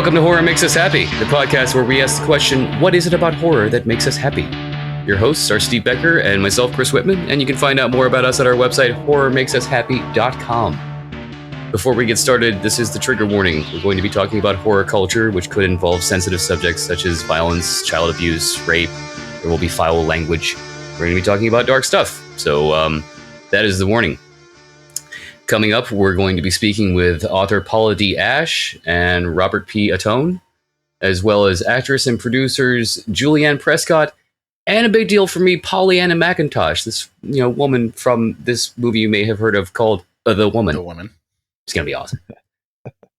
Welcome to Horror Makes Us Happy, the podcast where we ask the question, what is it about horror that makes us happy? Your hosts are Steve Becker and myself, Chris Whitman, and you can find out more about us at our website, horrormakesushappy.com. Before we get started, this is the trigger warning. We're going to be talking about horror culture, which could involve sensitive subjects such as violence, child abuse, rape. There will be foul language. We're going to be talking about dark stuff. So that is the warning. Coming up, we're going to be speaking with author Paula D. Ashe and Robert P. Atone, as well as actress and producers Julianne Prescott, and a big deal for me, Pollyanna McIntosh, this woman from this movie you may have heard of called The Woman. The Woman. It's going to be awesome.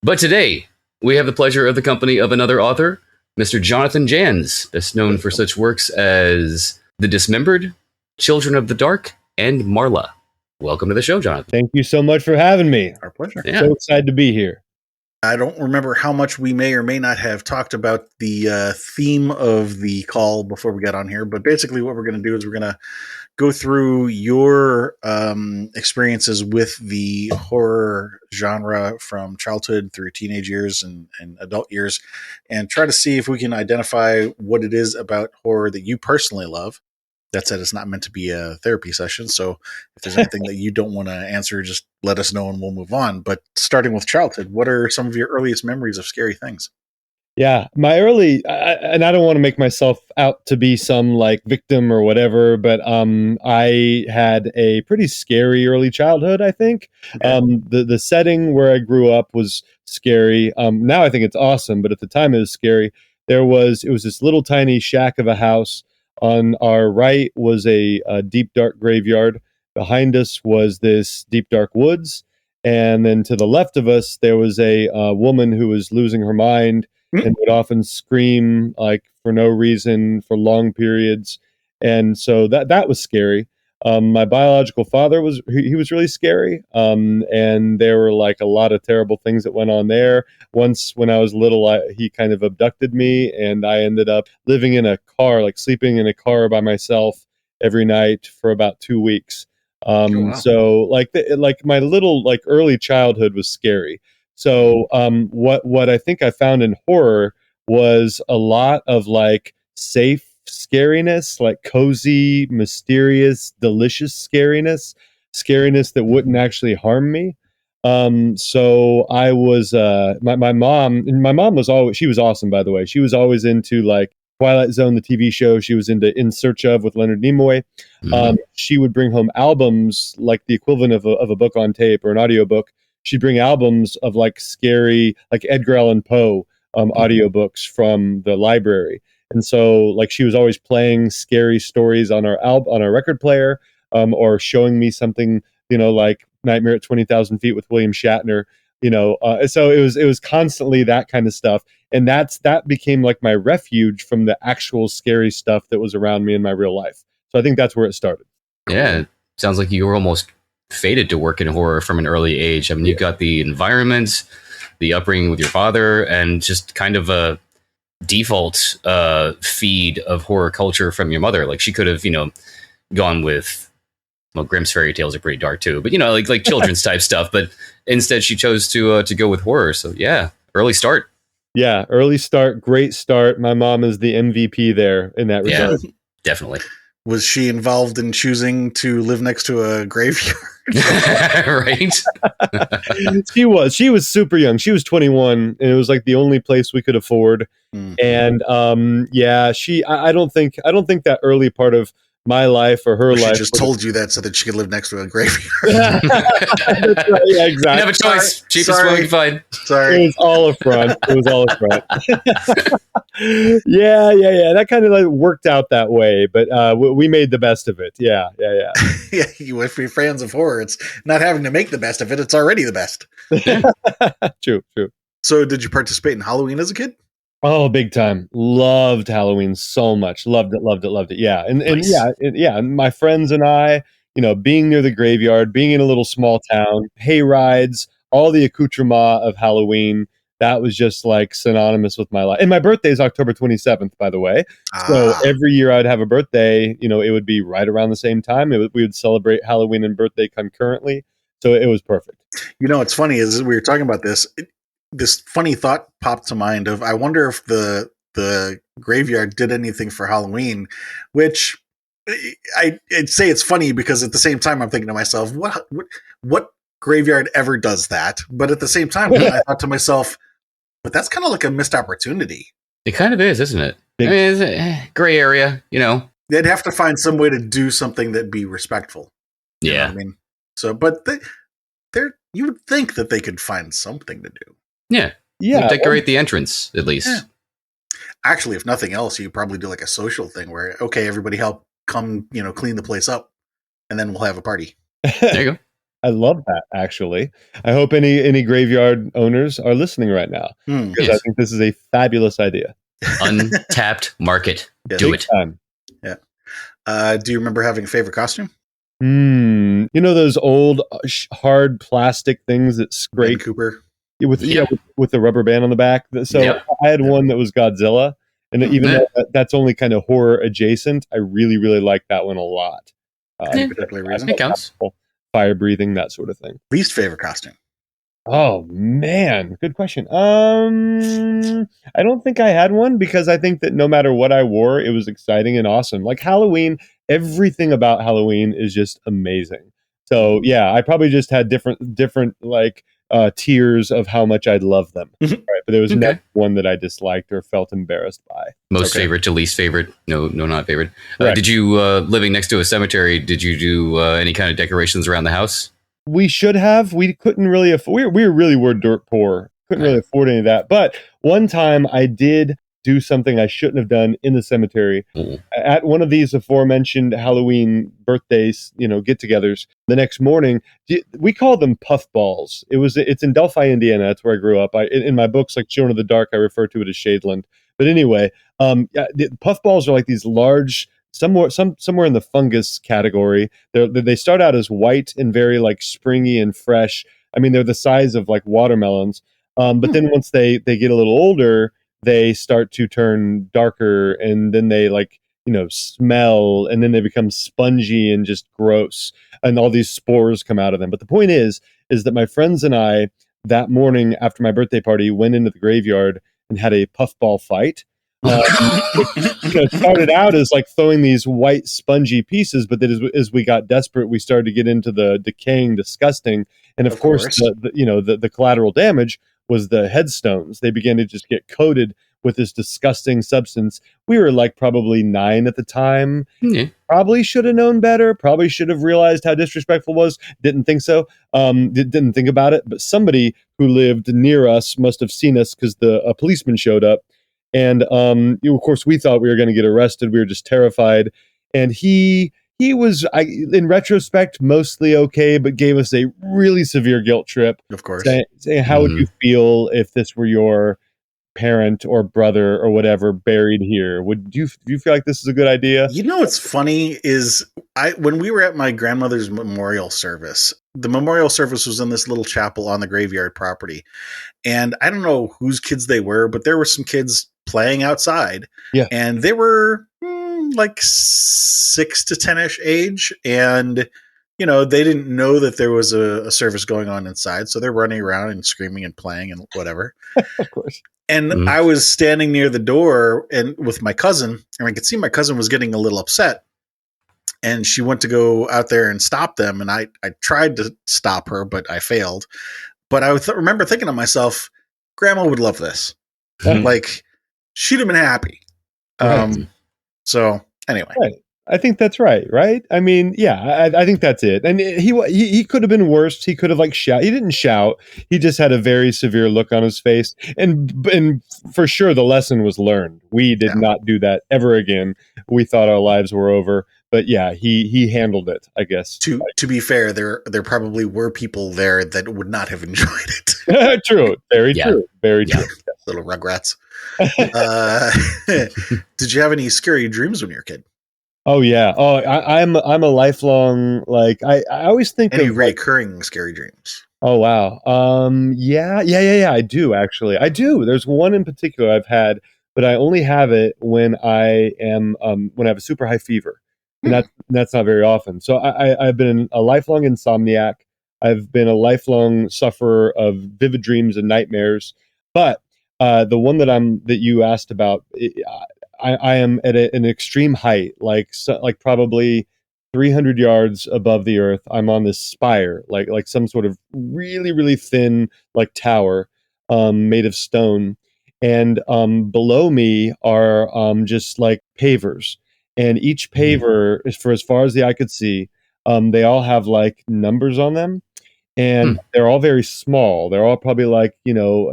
But today, we have the pleasure of the company of another author, Mr. Jonathan Janz, best known for such works as The Dismembered, Children of the Dark, and Marla. Welcome to the show, Jonathan. Thank you so much for having me. Our pleasure. Yeah. So excited to be here. I don't remember how much we may or may not have talked about the theme of the call before we got on here, but basically what we're going to do is we're going to go through your experiences with the horror genre from childhood through teenage years and adult years, and try to see if we can identify what it is about horror that you personally love. That said, it's not meant to be a therapy session, so if there's anything that you don't want to answer, just let us know and we'll move on. But starting with childhood, what are some of your earliest memories of scary things? Yeah, my early, and I don't want to make myself out to be some like victim or whatever, but I had a pretty scary early childhood, I think. Okay. The setting where I grew up was scary. Now I think it's awesome, but at the time it was scary. It was this little tiny shack of a house. On our right was a deep, dark graveyard. Behind us was this deep, dark woods. And then to the left of us, there was a woman who was losing her mind and would often scream like for no reason for long periods. And so that was scary. My biological father was really scary. And there were like a lot of terrible things that went on there. Once when I was little, he kind of abducted me and I ended up living in a car, like sleeping in a car by myself every night for about 2 weeks. Oh, wow. So like my little like early childhood was scary. So what I think I found in horror was a lot of like safe scariness, like cozy, mysterious, delicious scariness that wouldn't actually harm me. So I was my mom was always, she was awesome, by the way. She was always into like Twilight Zone, the TV show. She was into In Search of with Leonard Nimoy. She would bring home albums like the equivalent of a book on tape or an audiobook. She'd bring albums of like scary, like Edgar Allan Poe audiobooks from the library. And so like she was always playing scary stories on our record player, or showing me something, like Nightmare at 20,000 Feet with William Shatner, so it was constantly that kind of stuff. And that became like my refuge from the actual scary stuff that was around me in my real life. So I think that's where it started. Yeah, it sounds like you were almost fated to work in horror from an early age. I mean, you've got the environment, the upbringing with your father, and just kind of a default feed of horror culture from your mother. Like she could have, gone with, well, Grimm's fairy tales are pretty dark too, but like children's type stuff. But instead, she chose to go with horror. So yeah, early start. Yeah, early start, great start. My mom is the MVP there in that regard. Yeah, definitely. Was she involved in choosing to live next to a graveyard? Right. She was super young. She was 21 and it was like the only place we could afford. And I don't think that early part of my life or her life. She just told you that so that she could live next to a graveyard. That's right, yeah, exactly. You have a choice. Cheapest one you can find. Sorry. It was all a front. Yeah. That kind of like worked out that way, but we made the best of it. Yeah. Yeah, if you're fans of horror, it's not having to make the best of it. It's already the best. True. So did you participate in Halloween as a kid? Oh, big time. Loved Halloween so much. Loved it. Yeah. And Nice. And my friends and I, being near the graveyard, being in a little small town, hay rides, all the accoutrement of Halloween, that was just like synonymous with my life. And my birthday is October 27th, by the way. So every year I'd have a birthday, it would be right around the same time. We would celebrate Halloween and birthday concurrently. So it was perfect. It's funny as we were talking about this, this funny thought popped to mind of I wonder if the graveyard did anything for Halloween, which I'd say it's funny because at the same time I'm thinking to myself, what graveyard ever does that? But at the same time, I thought to myself, but that's kind of like a missed opportunity. It kind of is, isn't it? I mean, it's a gray area, you know. They'd have to find some way to do something that'd be respectful. You know Yeah. what I mean, so but you would think that they could find something to do. Yeah. Yeah. Decorate the entrance, at least. Yeah. Actually, if nothing else, you probably do like a social thing where, okay, everybody help come, clean the place up, and then we'll have a party. There you go. I love that, actually. I hope any graveyard owners are listening right now, because I Yes. think this is a fabulous idea. Untapped market. Yeah. Do Big it. time. Do you remember having a favorite costume? You know those old hard plastic things that Ben scrape Cooper. with Yeah. with the rubber band on the back? So Yep. I had one that was Godzilla, and even Yeah. though that's only kind of horror adjacent, I really really like that one a lot. Yeah. Particular reason. It counts. Fire breathing, that sort of thing. Least favorite costume. Oh man, good question. I don't think I had one because I think that no matter what I wore, it was exciting and awesome. Like Halloween, everything about Halloween is just amazing. So yeah, I probably just had different like tiers of how much I'd love them. Right? But there was Okay. never one that I disliked or felt embarrassed by. Most Okay. favorite to least favorite. No, not favorite. Correct. Did you, living next to a cemetery, did you do any kind of decorations around the house? We should have. We couldn't really afford. We really were dirt poor. Couldn't really afford any of that. But one time I did do something I shouldn't have done in the cemetery. Mm. At one of these aforementioned Halloween birthdays, get-togethers. The next morning, we call them puff balls. It's in Delphi, Indiana. That's where I grew up. In my books, like Children of the Dark, I refer to it as Shadeland. But anyway, the puff balls are like these large. Somewhere in the fungus category. They start out as white and very like springy and fresh. I mean, they're the size of like watermelons. But then once they get a little older, they start to turn darker, and then they smell, and then they become spongy and just gross, and all these spores come out of them. But the point is that my friends and I that morning after my birthday party went into the graveyard and had a puffball fight. It started out as like throwing these white spongy pieces, but then as we got desperate, we started to get into the decaying, disgusting, and of course. The collateral damage was the headstones. They began to just get coated with this disgusting substance. We were like probably 9 at the time. Yeah. Probably should have known better. Probably should have realized how disrespectful it was. Didn't think so. Didn't think about it. But somebody who lived near us must have seen us because a policeman showed up. And of course, we thought we were going to get arrested. We were just terrified. And he was, in retrospect, mostly okay, but gave us a really severe guilt trip. Of course. Saying, how would you feel if this were your parent or brother or whatever buried here? Do you feel like this is a good idea? You know what's funny is when we were at my grandmother's memorial service, the memorial service was in this little chapel on the graveyard property. And I don't know whose kids they were, but there were some kids playing outside. Yeah. And they were like 6 to 10-ish age. And, they didn't know that there was a service going on inside. So they're running around and screaming and playing and whatever. Of course. And I was standing near the door and with my cousin, and I could see my cousin was getting a little upset. And she went to go out there and stop them. And I tried to stop her, but I failed. But I remember thinking to myself, Grandma would love this. Like, she'd have been happy. Right. So anyway. Right. I think that's right. I mean, yeah, I think that's it. And he could have been worse. He could have shout. He didn't shout. He just had a very severe look on his face. And for sure, the lesson was learned. We did not do that ever again. We thought our lives were over. But yeah, he handled it, I guess. To be fair, there probably were people there that would not have enjoyed it. True. Very true. Very true. Little rugrats. Did you have any scary dreams when you were a kid? Oh yeah. Oh, I'm a lifelong I always think any of recurring scary dreams. Oh wow. Yeah. I do actually. I do. There's one in particular I've had, but I only have it when I am when I have a super high fever, and that's not very often. So I've been a lifelong insomniac. I've been a lifelong sufferer of vivid dreams and nightmares. But the one that you asked about, I am at an extreme height, like probably 300 yards above the earth. I'm on this spire, like some sort of really, really thin like tower, made of stone. And below me are just like pavers, and each paver is, for as far as the eye could see, they all have like numbers on them, and they're all very small. They're all probably like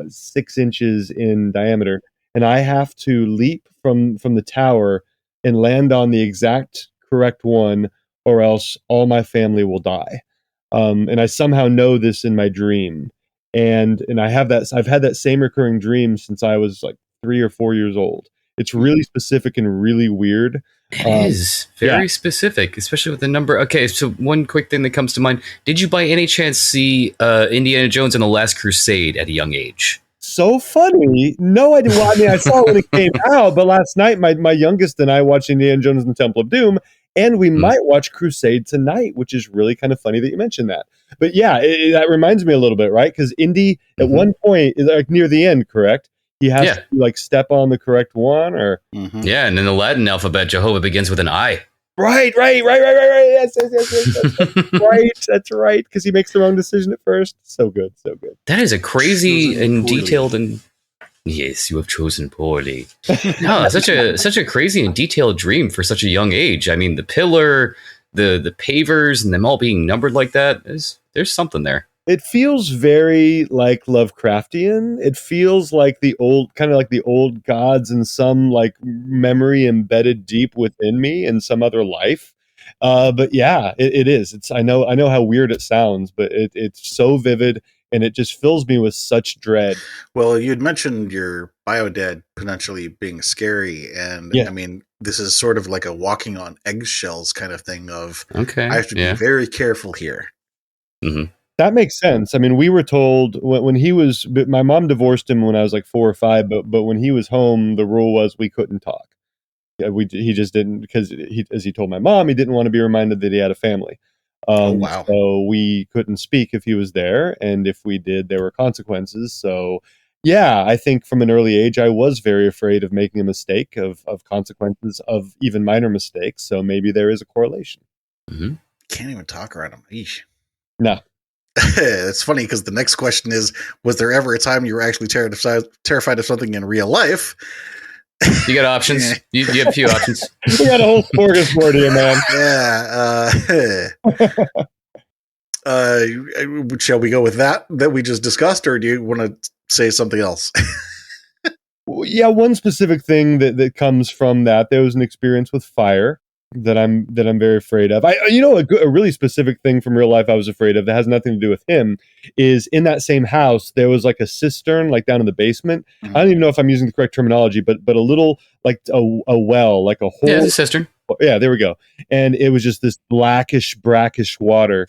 6 inches in diameter, and I have to leap from the tower and land on the exact correct one, or else all my family will die. And I somehow know this in my dream, and I've had that same recurring dream since I was like 3 or 4 years old. It's really specific and really weird. It is very specific, especially with the number. Okay, so one quick thing that comes to mind: did you by any chance see Indiana Jones and the Last Crusade at a young age? So funny. No, I didn't. Well, I mean, I saw it when it came out, but last night my youngest and I watched Indiana Jones and the Temple of Doom, and we might watch Crusade tonight, which is really kind of funny that you mentioned that. But yeah, that reminds me a little bit, right? Because Indy at one point, like near the end, correct? He has to like step on the correct one, or yeah, and in the Latin alphabet, Jehovah begins with an I. Right. Yes. That's right. Because he makes the wrong decision at first. So good. That is a crazy and detailed and yes, you have chosen poorly. No, such a crazy and detailed dream for such a young age. I mean, the pillar, the pavers, and them all being numbered like that, there's something there. It feels very like Lovecraftian. It feels like the old gods and some like memory embedded deep within me in some other life. But yeah, it is. I know how weird it sounds, but it's so vivid, and it just fills me with such dread. Well, you'd mentioned your bio-dad potentially being scary, and I mean, this is sort of like a walking on eggshells kind of thing of, I have to be very careful here. Mm-hmm. That makes sense. I mean, we were told when he was, my mom divorced him when I was like 4 or 5, but when he was home, the rule was we couldn't talk. Yeah, he just didn't, because as he told my mom, he didn't want to be reminded that he had a family. So we couldn't speak if he was there, and if we did, there were consequences. So yeah, I think from an early age, I was very afraid of making a mistake, of consequences of even minor mistakes. So maybe there is a correlation. Mm-hmm. Can't even talk around him. Eesh. No. It's funny because the next question is, was there ever a time you were actually terrified of something in real life? You got options. You have a few options. You got a whole smorgasbord here, man. Yeah. Shall we go with that we just discussed, or do you want to say something else? Yeah, one specific thing that comes from that, there was an experience with fire that I'm very afraid of. A really specific thing from real life I was afraid of that has nothing to do with him is, in that same house there was like a cistern like down in the basement. Mm-hmm. I don't even know if I'm using the correct terminology, but a little like a well, like a hole. Yeah, it's a cistern. Yeah, there we go. And it was just this blackish, brackish water.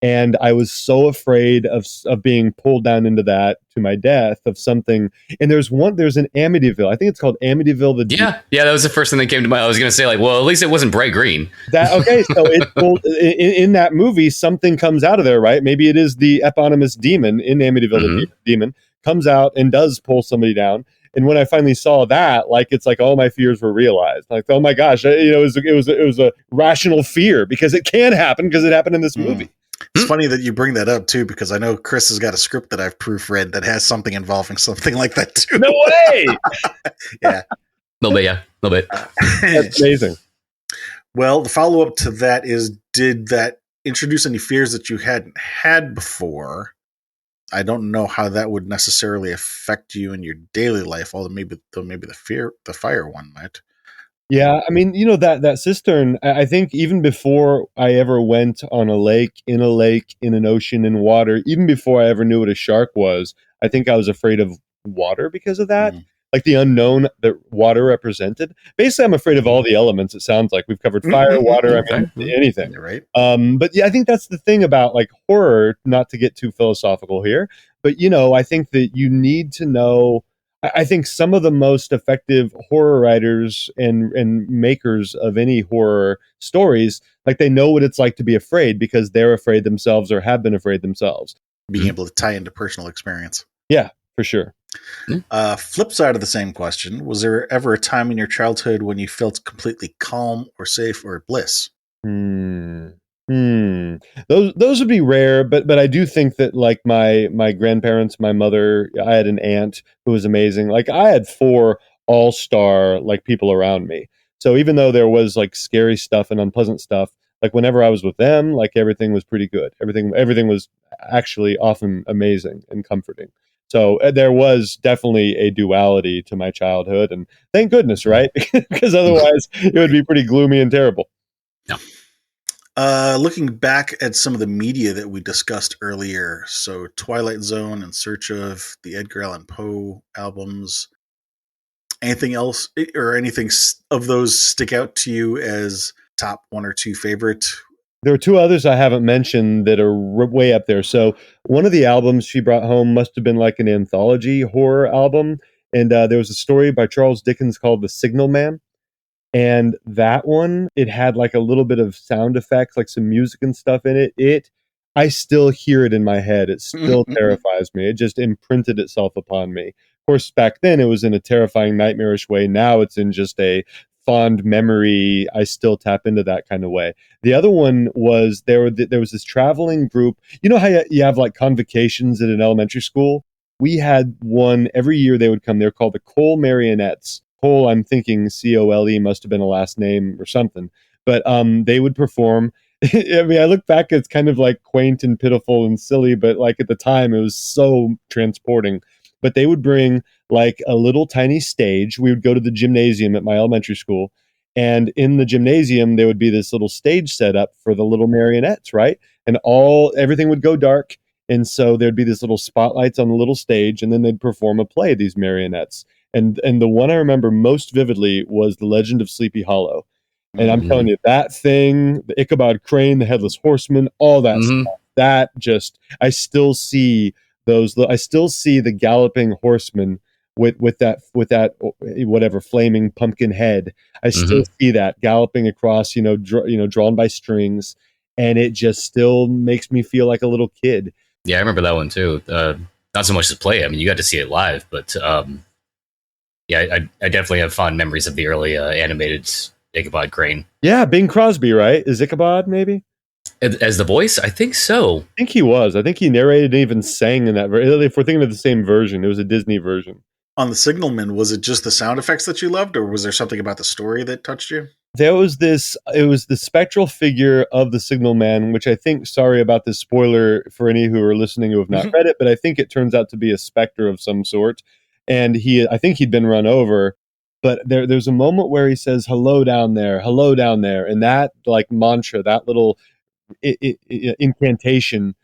And I was so afraid of being pulled down into that to my death, of something. And there's an Amityville. I think it's called Amityville. Yeah, that was the first thing that came to mind. I was going to say, like, well, at least it wasn't bright green. So in that movie, something comes out of there, right? Maybe it is the eponymous demon in Amityville. Mm-hmm. The demon comes out and does pull somebody down. And when I finally saw that, like, it's like all my fears were realized. Like, oh my gosh, it was a rational fear, because it can happen, because it happened in this movie. It's funny that you bring that up too, because I know Chris has got a script that I've proofread that has something involving something like that too. No way! Yeah. A little bit. That's amazing. Well, the follow-up to that is, did that introduce any fears that you hadn't had before? I don't know how that would necessarily affect you in your daily life, although maybe the fire one might. Yeah, I mean, that cistern, I think even before I ever went on a lake, in an ocean, in water, even before I ever knew what a shark was, I think I was afraid of water because of that. Mm. Like the unknown that water represented. Basically, I'm afraid of all the elements, it sounds like. We've covered fire, water, anything. Right. But yeah, I think that's the thing about like horror, not to get too philosophical here, but I think that you need to know. I think some of the most effective horror writers and makers of any horror stories, like they know what it's like to be afraid because they're afraid themselves or have been afraid themselves. Being able to tie into personal experience. Yeah, for sure. Flip side of the same question: was there ever a time in your childhood when you felt completely calm or safe or bliss? Those would be rare, but I do think that like my grandparents, my mother, I had an aunt who was amazing. Like I had four all-star like people around me. So even though there was like scary stuff and unpleasant stuff, like whenever I was with them, like everything was pretty good. Everything was actually often amazing and comforting. So there was definitely a duality to my childhood, and thank goodness, right? Because otherwise it would be pretty gloomy and terrible. No. Looking back at some of the media that we discussed earlier, so Twilight Zone, In Search of, the Edgar Allan Poe albums, anything else or anything of those stick out to you as top one or two favorite? There are two others I haven't mentioned that are way up there. So one of the albums she brought home must have been like an anthology horror album. And there was a story by Charles Dickens called The Signal Man. And that one, it had like a little bit of sound effects, like some music and stuff in it. I still hear it in my head. It still terrifies me. It just imprinted itself upon me. Of course, back then it was in a terrifying, nightmarish way. Now it's in just a fond memory. I still tap into that kind of way. The other one was there was this traveling group. You know how you have like convocations at an elementary school? We had one every year. They would come. They're called the Cole Marionettes. Cole, I'm thinking Cole must have been a last name or something. But they would perform. I mean, I look back, it's kind of like quaint and pitiful and silly, but like at the time, it was so transporting. But they would bring like a little tiny stage. We would go to the gymnasium at my elementary school. And in the gymnasium, there would be this little stage set up for the little marionettes, right? And everything would go dark. And so there'd be these little spotlights on the little stage, and then they'd perform a play, these marionettes. And the one I remember most vividly was The Legend of Sleepy Hollow. And I'm telling you, that thing, the Ichabod Crane, the Headless Horseman, all that stuff, that just, I still see the galloping horseman with that whatever flaming pumpkin head. I still see that galloping across, drawn by strings, and it just still makes me feel like a little kid. Yeah, I remember that one too. Not so much the play. I mean, you got to see it live, but yeah, I definitely have fond memories of the early animated Ichabod Crane. Yeah, Bing Crosby, right? Is Ichabod maybe? As the voice? I think so. I think he was. I think he narrated and even sang in that. If we're thinking of the same version, it was a Disney version. On The Signalman, was it just the sound effects that you loved, or was there something about the story that touched you? It was the spectral figure of the Signalman, which I think, sorry about this spoiler for any who are listening who have not read it, but I think it turns out to be a specter of some sort. And I think he'd been run over, but there's a moment where he says, hello down there, and that like mantra, that little incantation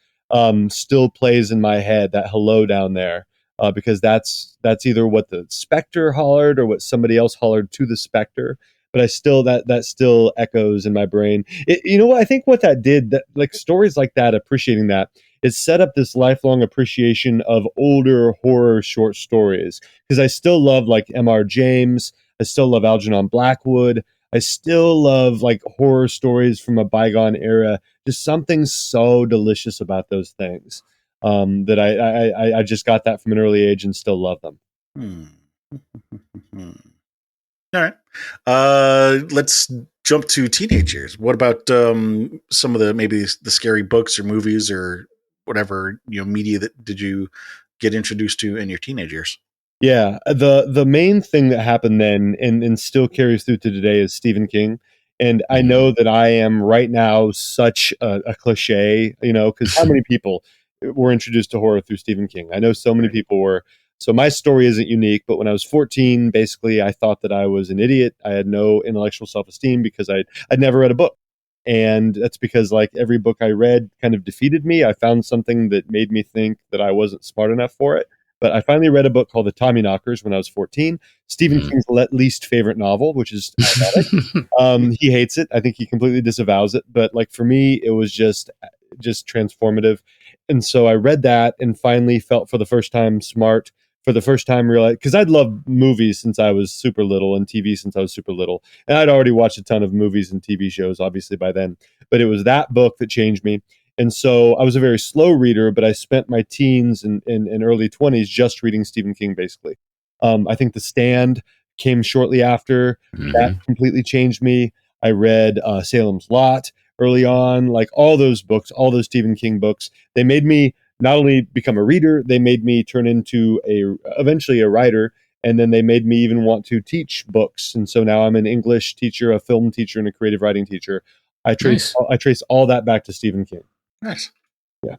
still plays in my head, that hello down there, because that's either what the specter hollered or what somebody else hollered to the specter. But I still that still echoes in my brain. You know what I think what that did, that like stories like that, appreciating that, it set up this lifelong appreciation of older horror short stories, because I still love like M.R. James, I still love Algernon Blackwood, I still love like horror stories from a bygone era. Just something so delicious about those things, that I just got that from an early age and still love them. All right. Let's jump to teenage years. What about some of the maybe the scary books or movies or whatever media that did you get introduced to in your teenage years? Yeah, the main thing that happened then and still carries through to today is Stephen King. And I know that I am right now such a cliche, because how many people were introduced to horror through Stephen King? I know so many people were. So my story isn't unique, but when I was 14, basically I thought that I was an idiot. I had no intellectual self-esteem because I'd never read a book. And that's because like every book I read kind of defeated me. I found something that made me think that I wasn't smart enough for it. But I finally read a book called The Tommyknockers when I was 14, Stephen King's least favorite novel, which is ironic. He hates it. I think he completely disavows it. But like for me, it was just transformative. And so I read that and finally felt for the first time smart for the first time realized, because I'd loved movies since I was super little and TV since I was super little. And I'd already watched a ton of movies and TV shows, obviously, by then. But it was that book that changed me. And so I was a very slow reader, but I spent my teens and early 20s just reading Stephen King, basically. I think The Stand came shortly after. That completely changed me. I read Salem's Lot early on, like all those books, all those Stephen King books. They made me not only become a reader, they made me turn into eventually a writer, and then they made me even want to teach books. And so now I'm an English teacher, a film teacher, and a creative writing teacher. I trace all that back to Stephen King. Nice. Yeah.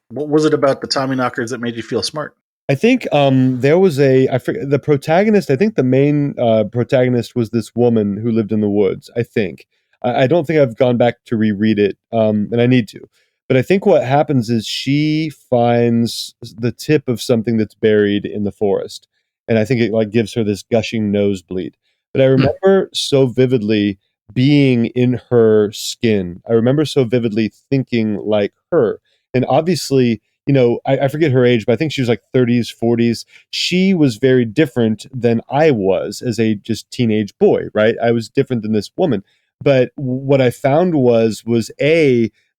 What was it about the Tommyknockers that made you feel smart? I think there was I forget the protagonist. I think the main protagonist was this woman who lived in the woods. I think. I don't think I've gone back to reread it, and I need to. But I think what happens is she finds the tip of something that's buried in the forest, and I think it like gives her this gushing nosebleed. But I remember so vividly being in her skin. I remember so vividly thinking like her, and obviously, you know, I forget her age, but I think she was like 30s, 40s. She was very different than I was as a just teenage boy, right? I was different than this woman. But what I found was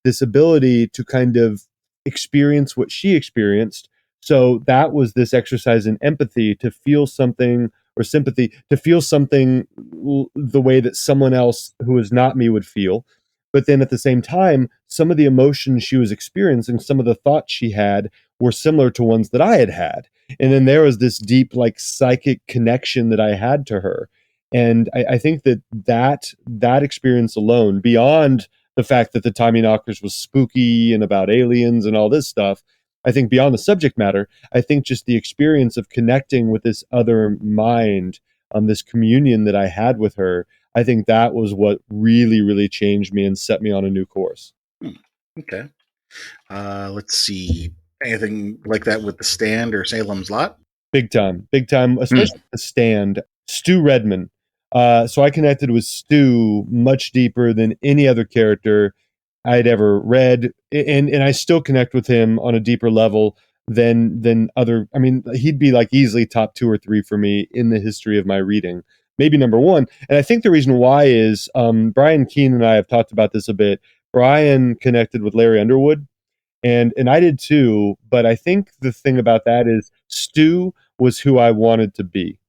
this ability to kind of experience what she experienced. So that was this exercise in empathy, to feel something, or sympathy, to feel something the way that someone else who is not me would feel. But then at the same time, some of the emotions she was experiencing, some of the thoughts she had were similar to ones that I had had. And then there was this deep, like, psychic connection that I had to her. And I think that experience alone, beyond the fact that the Tommyknockers was spooky and about aliens and all this stuff, I think beyond the subject matter, I think just the experience of connecting with this other mind, this communion that I had with her, I think that was what really, really changed me and set me on a new course. Okay. Let's see. Anything like that with The Stand or Salem's Lot? Big time, especially The Stand. Stu Redman. So I connected with Stu much deeper than any other character I'd ever read, and I still connect with him on a deeper level than other. I mean, he'd be like easily top 2 or 3 for me in the history of my reading, maybe number 1. And I think the reason why is Brian Keene and I have talked about this a bit. Brian connected with Larry Underwood, and I did too. But I think the thing about that is Stu was who I wanted to be.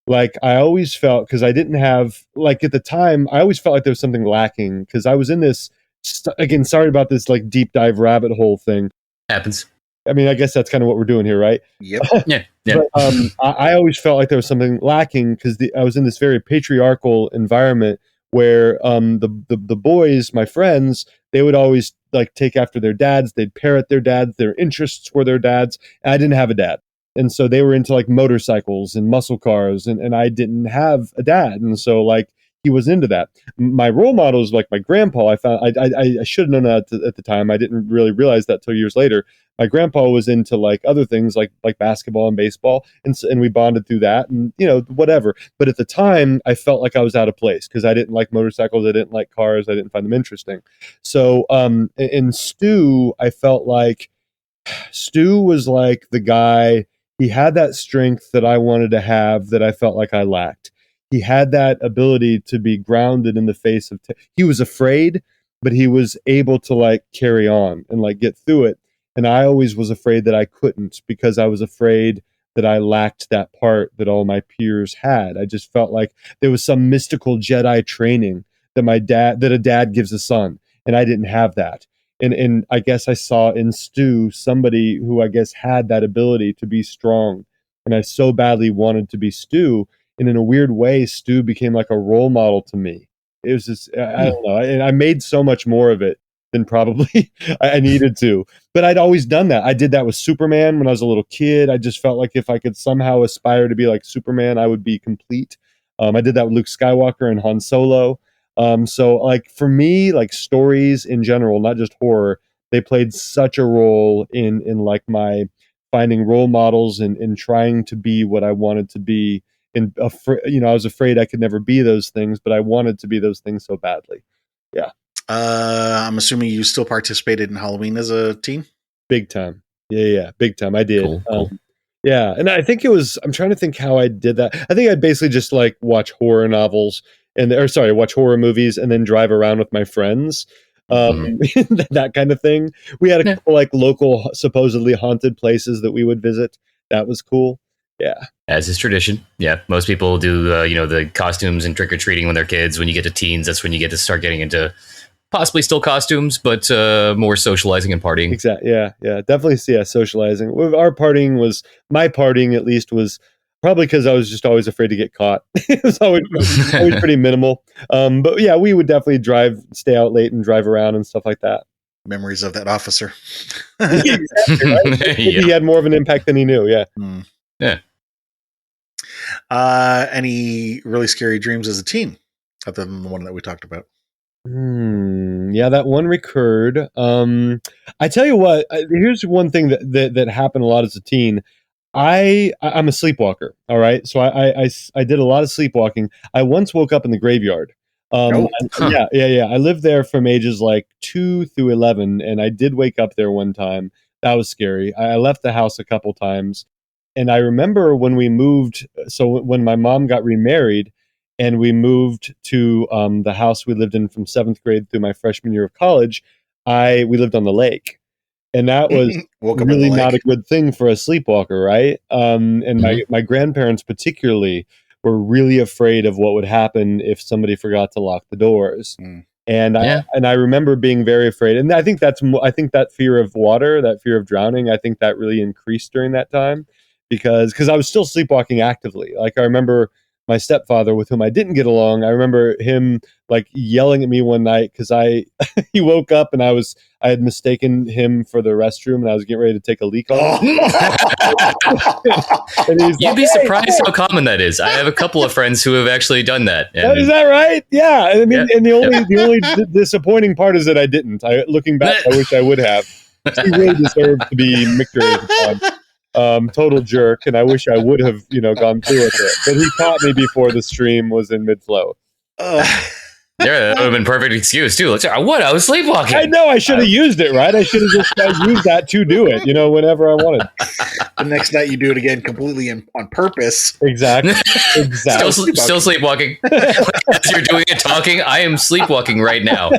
Like, I always felt, because I didn't have, like, at the time, I always felt like there was something lacking, because I was in this, again, sorry about this, like, deep dive rabbit hole thing. Happens. I mean, I guess that's kind of what we're doing here, right? Yep. Yeah. But I always felt like there was something lacking, because I was in this very patriarchal environment where the boys, my friends, they would always, like, take after their dads. They'd parrot their dads. Their interests were their dads. And I didn't have a dad. And so they were into, like, motorcycles and muscle cars, and I didn't have a dad. And so, like, he was into that. My role models, like my grandpa, I found I should have known that at the time. I didn't really realize that till years later. My grandpa was into, like, other things like basketball and baseball, and we bonded through that, and, you know, whatever. But at the time, I felt like I was out of place because I didn't like motorcycles, I didn't like cars, I didn't find them interesting. So in Stu, I felt like Stu was like the guy. He had that strength that I wanted to have that I felt like I lacked. He had that ability to be grounded in the face of he was afraid, but he was able to, like, carry on and, like, get through it. And I always was afraid that I couldn't, because I was afraid that I lacked that part that all my peers had. I just felt like there was some mystical Jedi training that a dad gives a son, and I didn't have that. And I guess I saw in Stu somebody who I guess had that ability to be strong. And I so badly wanted to be Stu. And in a weird way, Stu became like a role model to me. It was just, I don't know. And I made so much more of it than probably I needed to. But I'd always done that. I did that with Superman when I was a little kid. I just felt like if I could somehow aspire to be like Superman, I would be complete. I did that with Luke Skywalker and Han Solo. So, like, for me, like, stories in general, not just horror, they played such a role in like my finding role models and in trying to be what I wanted to be. And I was afraid I could never be those things, but I wanted to be those things so badly. Yeah. I'm assuming you still participated in Halloween as a teen? Big time. Yeah, big time. I did. Cool. Yeah, and I think it was. I'm trying to think how I did that. I think I basically just like watch horror novels watch horror movies and then drive around with my friends. That kind of thing. We had a Yeah. couple like local supposedly haunted places that we would visit. That was cool. Yeah. As is tradition. Yeah, most people do, the costumes and trick or treating when they're kids. When you get to teens, that's when you get to start getting into possibly still costumes, but more socializing and partying. Exactly. Yeah. Definitely. Yeah. Socializing. My partying at least was probably because I was just always afraid to get caught. It was always pretty minimal. But yeah, we would definitely stay out late and drive around and stuff like that. Memories of that officer. Exactly, right? He had more of an impact than he knew. Yeah. Yeah. Any really scary dreams as a teen, other than the one that we talked about? Yeah, that one recurred. I tell you what. Here's one thing that happened a lot as a teen. I'm a sleepwalker. All right, so I did a lot of sleepwalking. I once woke up in the graveyard. Yeah. I lived there from ages like 2 through 11, and I did wake up there one time. That was scary. I left the house a couple times, and I remember when we moved. So when my mom got remarried, and we moved to the house we lived in from 7th grade through my freshman year of college, we lived on the lake. And that was really not a good thing for a sleepwalker, right? And my grandparents particularly were really afraid of what would happen if somebody forgot to lock the doors. And I remember being very afraid. And I think that fear of water, that fear of drowning, I think that really increased during that time because I was still sleepwalking actively. Like I remember my stepfather, with whom I didn't get along, I remember him like yelling at me one night because he woke up and I had mistaken him for the restroom and I was getting ready to take a leak on him. You'd be surprised how common that is. I have a couple of friends who have actually done that. Is that right? Yeah. I mean, and the only disappointing part is that I didn't. Looking back, I wish I would have. He really deserved to be micturated on. Total jerk, and I wish I would have, gone through with it. But he caught me before the stream was in mid-flow. That would have been a perfect excuse too. What? I was sleepwalking. I know. I should have used it, right? I should have just used that to do it, whenever I wanted. The next night you do it again completely on purpose. Exactly. Still sleepwalking. As you're doing it, talking, I am sleepwalking right now.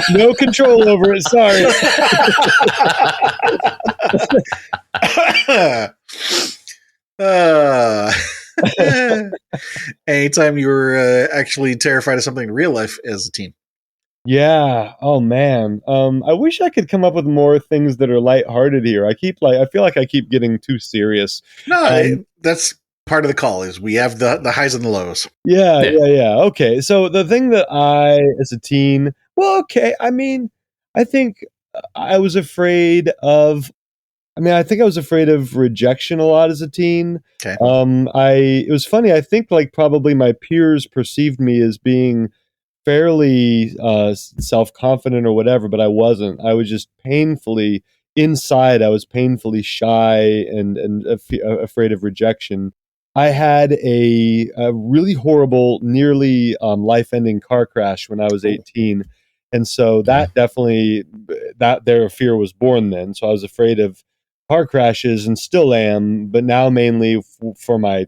No control over it. Sorry. Anytime you were actually terrified of something in real life as a teen? Yeah. Oh man. I wish I could come up with more things that are lighthearted here. I feel like I keep getting too serious. No, that's part of the call. Is we have the highs and the lows. Yeah. Okay. So the thing that as a teen, I mean, I think I was afraid of. I think I was afraid of rejection a lot as a teen. Okay. It was funny. I think like probably my peers perceived me as being fairly self-confident or whatever, but I wasn't. I was just painfully inside. I was painfully shy and afraid of rejection. I had a really horrible, nearly life-ending car crash when I was 18, and so that definitely their fear was born then. So I was afraid of car crashes and still am, but now mainly for my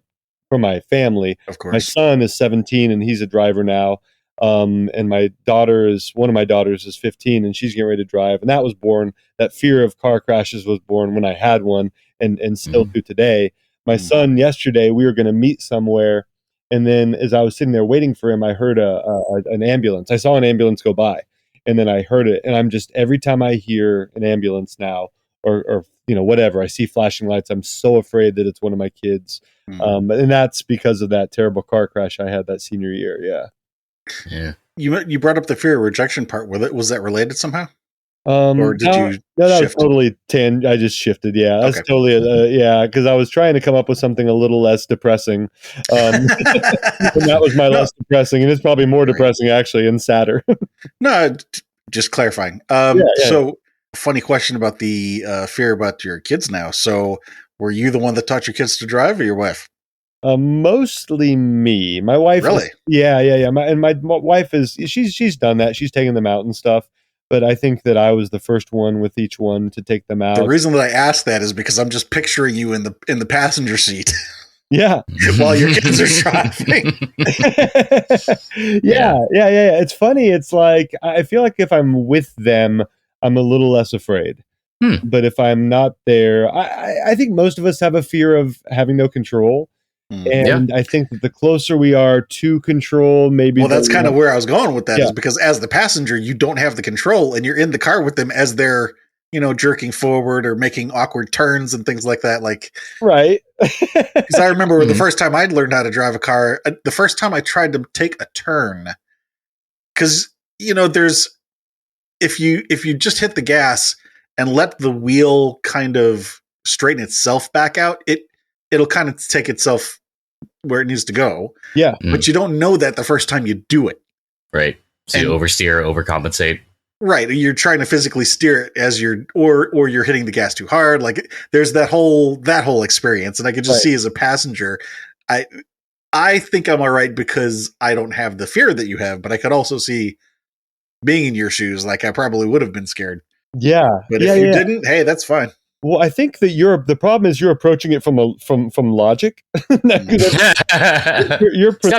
family. Of course. My son is 17 and he's a driver now. And one of my daughters is 15 and she's getting ready to drive. And that fear of car crashes was born when I had one and still to today. My son, yesterday, we were going to meet somewhere. And then as I was sitting there waiting for him, I heard an ambulance. I saw an ambulance go by and then I heard it. And I'm just, every time I hear an ambulance now or whatever, I see flashing lights, I'm so afraid that it's one of my kids. And that's because of that terrible car crash I had that senior year. Yeah. You brought up the fear of rejection part with it. Was that related somehow? Or did you? No, that was totally I just shifted. Yeah, that's totally because I was trying to come up with something a little less depressing. And that was my less depressing, and it's probably more depressing actually and sadder. No, just clarifying. So, funny question about the fear about your kids now. So, were you the one that taught your kids to drive, or your wife? Mostly me. My wife. Really? Yeah. My wife she's done that. She's taken them out and stuff. but I think that I was the first one with each one to take them out. The reason that I asked that is because I'm just picturing you in the passenger seat Yeah. while your kids are driving. Yeah. It's funny. It's like, I feel like if I'm with them, I'm a little less afraid. But if I'm not there, I think most of us have a fear of having no control. And I think that the closer we are to control, maybe. Well, that's kind of where I was going with that, is because as the passenger, you don't have the control, and you're in the car with them as they're, jerking forward or making awkward turns and things like that. Like, right. Because I remember the first time I'd learned how to drive a car, the first time I tried to take a turn, because, there's, if you just hit the gas and let the wheel kind of straighten itself back out, it'll kind of take itself where it needs to go. Yeah. But you don't know that the first time you do it. Right. So you oversteer, overcompensate. Right. You're trying to physically steer it as or you're hitting the gas too hard. Like, there's that whole experience. And I could just see as a passenger, I think I'm all right because I don't have the fear that you have, but I could also see being in your shoes. Like, I probably would have been scared. Yeah. But if you didn't, hey, that's fine. Well, I think that the problem is you're approaching it from logic. Stop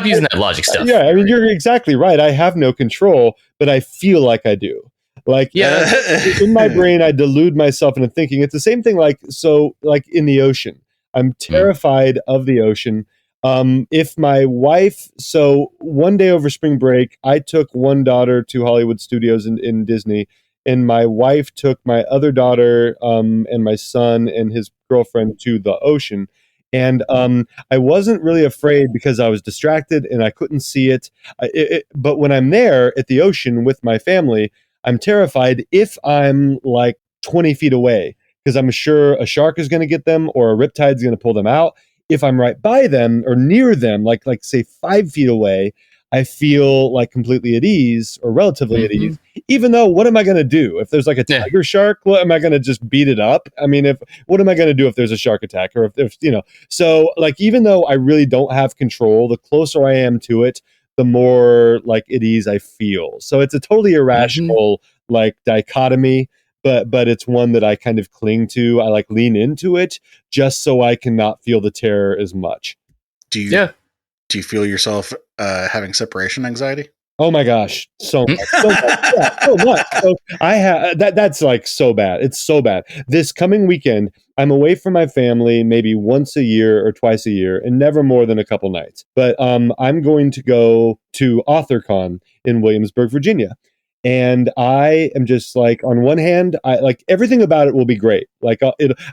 using that logic stuff. Yeah, I mean, you're exactly right. I have no control, but I feel like I do. Like, in my brain, I delude myself into thinking it's the same thing. Like in the ocean, I'm terrified of the ocean. If my wife, so one day over spring break, I took one daughter to Hollywood Studios in Disney. And my wife took my other daughter and my son and his girlfriend to the ocean. And I wasn't really afraid because I was distracted and I couldn't see it. But when I'm there at the ocean with my family, I'm terrified if I'm like 20 feet away, because I'm sure a shark is going to get them or a riptide is going to pull them out. If I'm right by them or near them, like say 5 feet away, I feel like completely at ease or relatively at ease, even though what am I going to do? If there's like a tiger shark, what am I going to just beat it up? I mean, what am I going to do if there's a shark attack or if so like, even though I really don't have control, the closer I am to it, the more like at ease I feel. So it's a totally irrational like dichotomy, but it's one that I kind of cling to. I like lean into it just so I cannot feel the terror as much. Do you feel yourself having separation anxiety? Oh my gosh, so much. So much. So I have that's like so bad. It's so bad. This coming weekend, I'm away from my family maybe once a year or twice a year, and never more than a couple nights. But I'm going to go to AuthorCon in Williamsburg, Virginia. And I am just like, on one hand, I like everything about it will be great. Like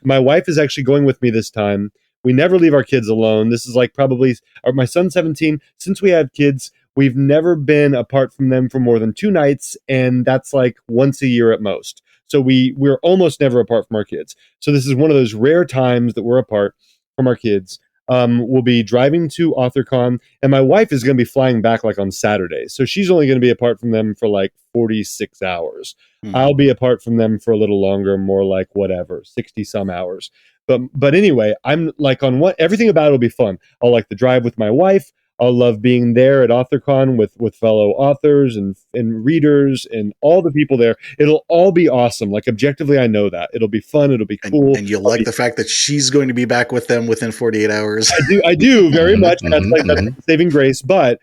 my wife is actually going with me this time. We never leave our kids alone. This is like probably my son's 17. Since we have kids, we've never been apart from them for more than 2 nights. And that's like once a year at most. So we're almost never apart from our kids. So this is one of those rare times that we're apart from our kids. We'll be driving to AuthorCon, and my wife is going to be flying back like on Saturday. So she's only going to be apart from them for like 46 hours. I'll be apart from them for a little longer, more like 60 some hours. But anyway, I'm like everything about it will be fun. I'll like the drive with my wife. I'll love being there at AuthorCon with fellow authors and readers and all the people there. It'll all be awesome. Like, objectively, I know that. It'll be fun. It'll be cool. And you'll like the fact that she's going to be back with them within 48 hours. I do very much. That's like that's saving grace. But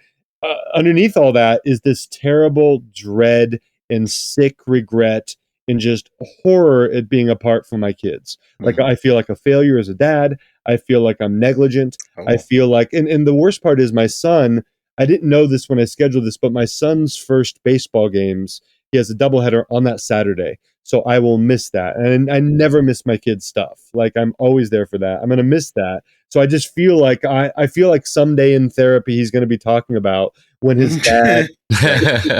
underneath all that is this terrible dread and sick regret and just horror at being apart from my kids. Like, I feel like a failure as a dad. I feel like I'm negligent. I feel like, and the worst part is my son, I didn't know this when I scheduled this, but my son's first baseball games, he has a doubleheader on that Saturday. So I will miss that. And I never miss my kids' stuff. Like, I'm always there for that. I'm going to miss that. So I just feel like, I feel like someday in therapy, he's going to be talking about when his dad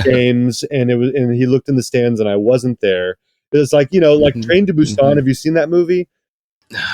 games and he looked in the stands and I wasn't there. It's like, like Train to Busan. Have you seen that movie?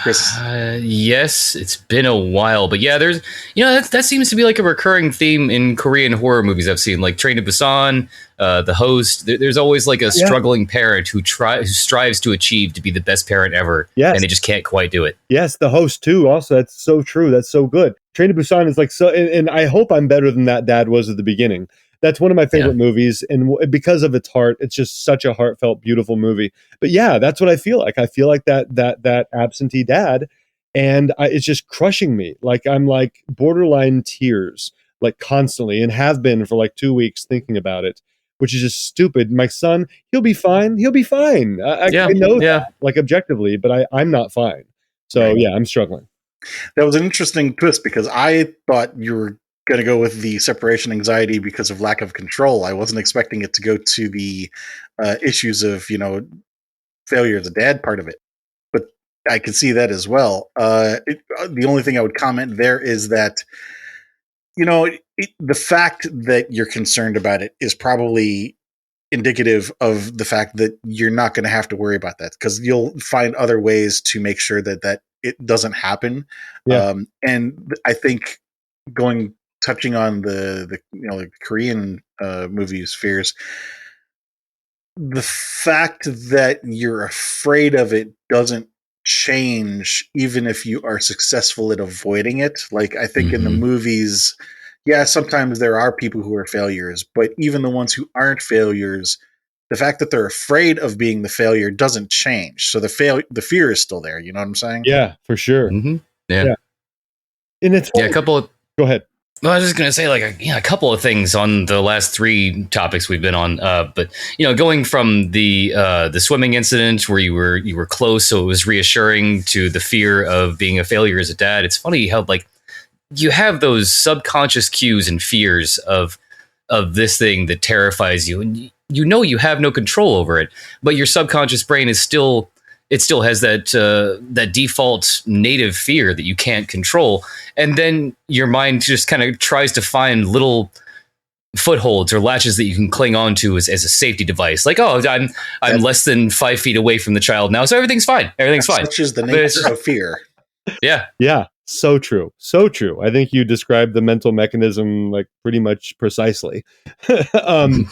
Chris? Yes, it's been a while, but yeah, there's, that seems to be like a recurring theme in Korean horror movies I've seen, like Train to Busan, The Host. There's always like a struggling parent who strives to achieve to be the best parent ever, and they just can't quite do it. Yes, The Host too. Also, that's so true. That's so good. Train to Busan is like so, and I hope I'm better than that dad was at the beginning. that's one of my favorite movies, and because of its heart, it's just such a heartfelt, beautiful movie. But yeah, that's what I feel like. I feel like that absentee dad, and it's just crushing me. Like I'm like borderline tears, like constantly, and have been for like 2 weeks thinking about it, which is just stupid. My son, he'll be fine. He'll be fine. I know that, like objectively, but I'm not fine. So yeah, I'm struggling. That was an interesting twist because I thought you were going to go with the separation anxiety because of lack of control. I wasn't expecting it to go to the issues of, failure as a dad part of it. But I can see that as well. The only thing I would comment there is that, the fact that you're concerned about it is probably indicative of the fact that you're not going to have to worry about that because you'll find other ways to make sure that it doesn't happen. And I think touching on the Korean movies fears, the fact that you're afraid of it doesn't change even if you are successful at avoiding it. Like I think in the movies, sometimes there are people who are failures, but even the ones who aren't failures, the fact that they're afraid of being the failure doesn't change. So the fear is still there. You know what I'm saying? Yeah, for sure. Yeah. And it's a couple of. Go ahead. Well, I was just going to say a couple of things on the last 3 topics we've been on. But going from the swimming incident where you were close, so it was reassuring, to the fear of being a failure as a dad. It's funny how you have those subconscious cues and fears of this thing that terrifies you, and you have no control over it, but your subconscious brain is still has that default native fear that you can't control, and then your mind just kind of tries to find little footholds or latches that you can cling on to as a safety device. Like, I'm less than 5 feet away from the child now, so everything's fine. Such is the nature of fear. Yeah. So true. I think you described the mental mechanism pretty much precisely. But and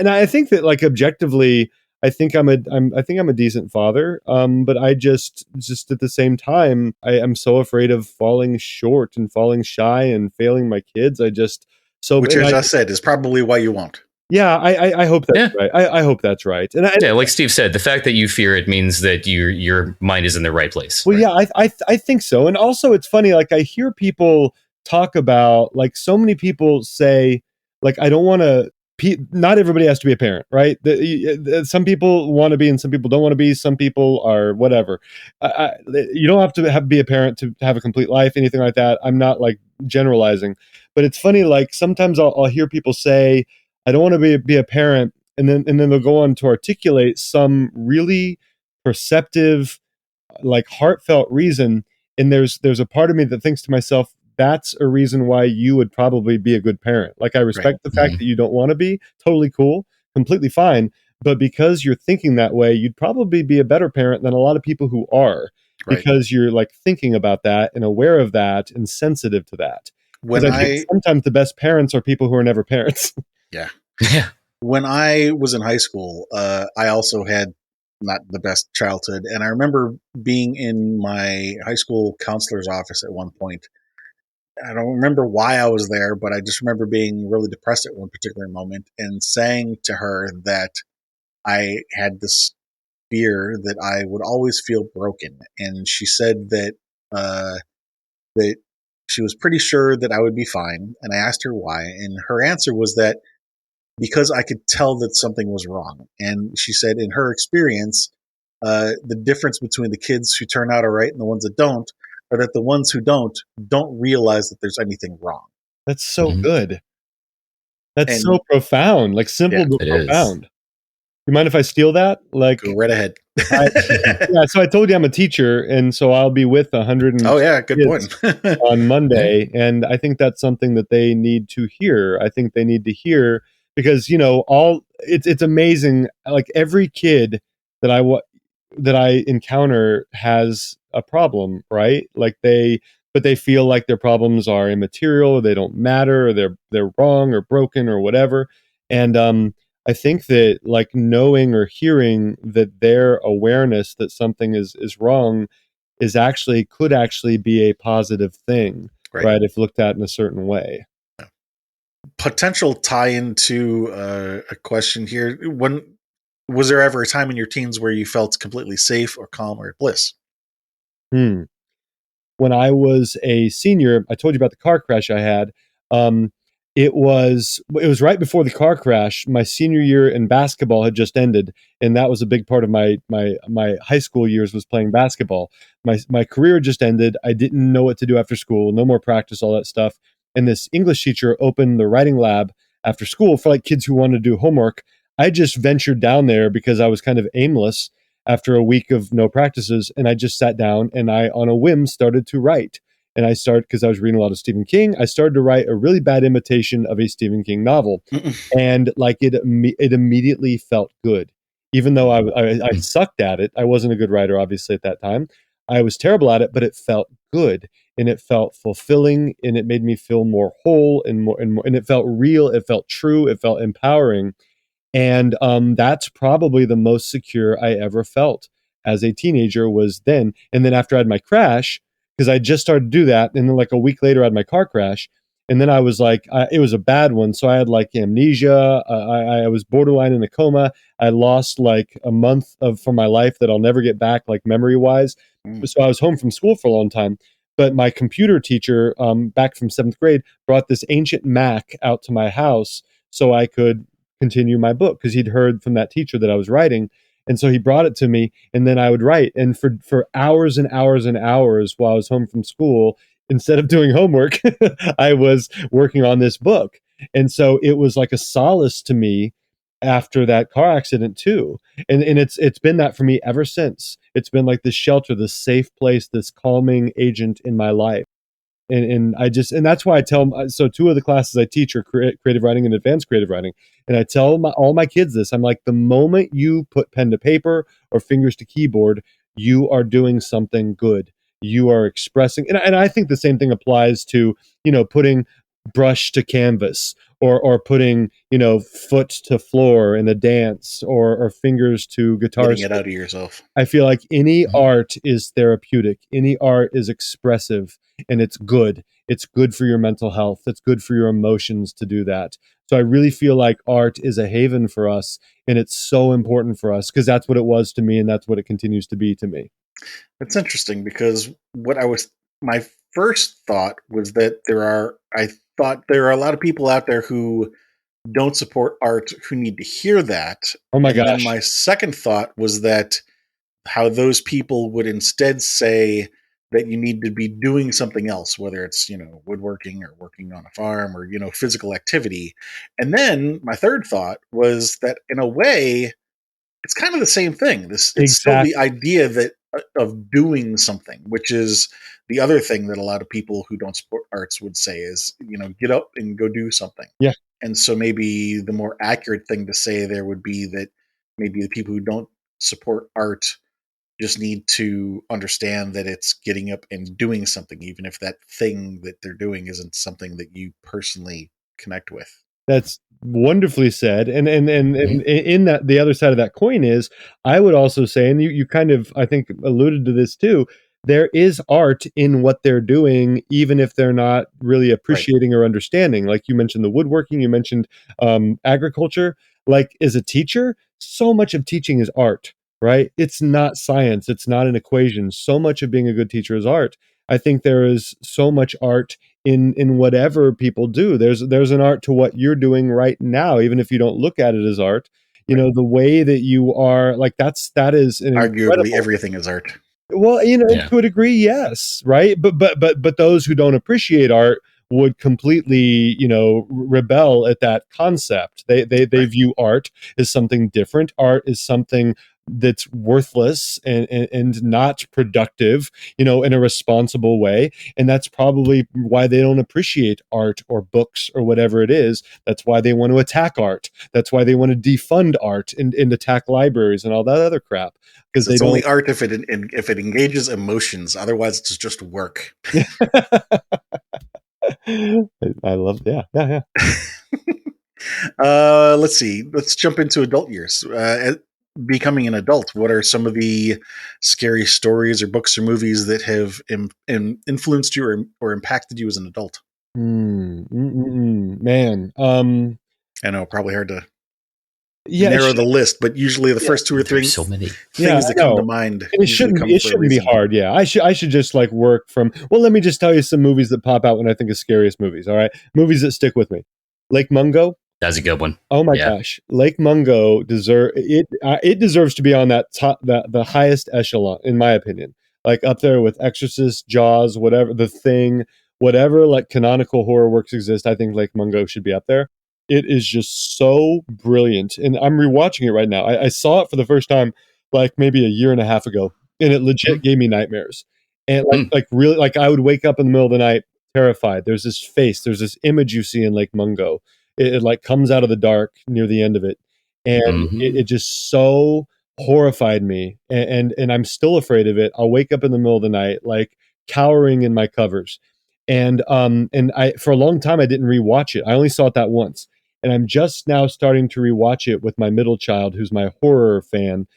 I think that objectively, I think I'm a decent father. But I just at the same time, I am so afraid of falling short and falling shy and failing my kids. Which, as I said, is probably why you won't. Yeah, I hope that's right. I hope that's right. And like Steve said, the fact that you fear it means that your mind is in the right place. Well, yeah, I think so. And also, it's funny. I hear people talk about so many people say I don't want to. Not everybody has to be a parent, right? Some people want to be, and some people don't want to be. Some people are whatever. You don't have to be a parent to have a complete life, anything like that. I'm not generalizing, but it's funny. Sometimes I'll hear people say, I don't want to be a parent, and then they'll go on to articulate some really perceptive, heartfelt reason. And there's a part of me that thinks to myself, that's a reason why you would probably be a good parent. I respect the fact that you don't want to be. Totally cool, completely fine. But because you're thinking that way, you'd probably be a better parent than a lot of people who are, because you're thinking about that and aware of that and sensitive to that. Because I think sometimes the best parents are people who are never parents. Yeah. When I was in high school, I also had not the best childhood. And I remember being in my high school counselor's office at one point. I don't remember why I was there, but I just remember being really depressed at one particular moment and saying to her that I had this fear that I would always feel broken. And she said that that she was pretty sure that I would be fine. And I asked her why. And her answer was that because I could tell that something was wrong. And she said in her experience, the difference between the kids who turn out all right and the ones that don't, or that the ones who don't realize that there's anything wrong. That's so good. That's so profound, simple but profound. You mind if I steal that? Go right ahead. So I told you I'm a teacher, and so I'll be with 100 good point. on Monday, and I think that's something that they need to hear. I think they need to hear because it's amazing. Every kid that I encounter has a problem, right? But they feel like their problems are immaterial, or they don't matter, or they're wrong or broken or whatever. And I think that knowing or hearing that their awareness that something is wrong could actually be a positive thing, right? If looked at in a certain way. Potential tie into a question here. When was there ever a time in your teens where you felt completely safe or calm or at bliss? Hmm. When I was a senior, I told you about the car crash I had. Um, it was right before the car crash. My senior year in basketball had just ended, and that was a big part of my high school years was playing basketball. My career just ended. I didn't know what to do after school. No more practice, all that stuff. And this English teacher opened the writing lab after school for like kids who wanted to do homework. I just ventured down there because I was kind of aimless after a week of no practices, and I just sat down and I on a whim started to write. And I started because I was reading a lot of Stephen King. I started to write a really bad imitation of a Stephen King novel, and like it immediately felt good, even though I sucked at it. I wasn't a good writer, obviously, at that time. I was terrible at it, but it felt good and it felt fulfilling and it made me feel more whole and it felt real. It felt true. It felt empowering. And that's probably the most secure I ever felt as a teenager was then. And then after I had my crash, because I just started to do that, and then like a week later I had my car crash, and then I was like, it was a bad one. So I had like amnesia. I was borderline in a coma. I lost like a month of from my life that I'll never get back, like memory wise. So I was home from school for a long time. But my computer teacher, back from seventh grade, brought this ancient Mac out to my house so I could continue my book because he'd heard from that teacher that I was writing. And so he brought it to me and then I would write. And for hours and hours and hours while I was home from school, instead of doing homework, I was working on this book. And so it was like a solace to me after that car accident too. And it's been that for me ever since. It's been like this shelter, this safe place, this calming agent in my life. And I just and that's why I tell so two of the classes I teach are creative writing and advanced creative writing, and I tell all my kids this. I'm like, the moment you put pen to paper or fingers to keyboard, you are doing something good. You are expressing, and I think the same thing applies to putting brush to canvas or putting foot to floor in a dance or fingers to guitar. Getting it out of yourself. I feel like any art is therapeutic. Any art is expressive and it's good. It's good for your mental health. It's good for your emotions to do that. So I really feel like art is a haven for us and it's so important for us because that's what it was to me and that's what it continues to be to me. It's interesting because my first thought was that I thought there are a lot of people out there who don't support art who need to hear that. Oh my And then gosh. my second thought was that how those people would instead say that you need to be doing something else, whether it's, woodworking or working on a farm or, physical activity. And then my third thought was that in a way, it's kind of the same thing. It's still the Exactly. idea that of doing something, which is the other thing that a lot of people who don't support arts would say is, get up and go do something. Yeah. And so maybe the more accurate thing to say there would be that maybe the people who don't support art just need to understand that it's getting up and doing something, even if that thing that they're doing isn't something that you personally connect with. That's wonderfully said. And in that, the other side of that coin is, I would also say, and you kind of, I think, alluded to this too, there is art in what they're doing, even if they're not really appreciating or understanding. Like you mentioned the woodworking, you mentioned agriculture. Like as a teacher, so much of teaching is art, right? It's not science, it's not an equation. So much of being a good teacher is art. I think there is so much art in whatever people do. There's an art to what you're doing right now, even if you don't look at it as art. The way that you are like that is an Arguably, incredible. everything is art. Well, Yeah. to a degree, yes, right. But those who don't appreciate art would completely, rebel at that concept. They Right. view art as something different. Art is something that's worthless and not productive, in a responsible way. And that's probably why they don't appreciate art or books or whatever it is. That's why they want to attack art. That's why they want to defund art and attack libraries and all that other crap. Because they It's don't. only art if it engages emotions. Otherwise, it's just work. I love, yeah. Let's see. Let's jump into adult years. Becoming an adult, what are some of the scary stories or books or movies that have influenced you or impacted you as an adult? Man. I know, probably hard to Yeah, narrow the list, but usually the first two or three There's so many. things I that come know. to mind And it usually shouldn't come be, it for a shouldn't be reason. hard. Yeah, I should just like work from. Well, let me just tell you some movies that pop out when I think of scariest movies. All right, movies that stick with me. Lake Mungo. That's a good one. Oh my Yeah. gosh, Lake Mungo deserve it. It deserves to be on that top, the highest echelon, in my opinion. Like up there with Exorcist, Jaws, whatever, The Thing, whatever like canonical horror works exist. I think Lake Mungo should be up there. It is just so brilliant, and I'm rewatching it right now. I saw it for the first time like maybe a year and a half ago, and it legit gave me nightmares. And like really, like I would wake up in the middle of the night terrified. There's this face, there's this image you see in Lake Mungo. It like comes out of the dark near the end of it, and it just so horrified me, and I'm still afraid of it. I'll wake up in the middle of the night like cowering in my covers, and I for a long time I didn't rewatch it. I only saw it that once, and I'm just now starting to rewatch it with my middle child, who's my horror fan.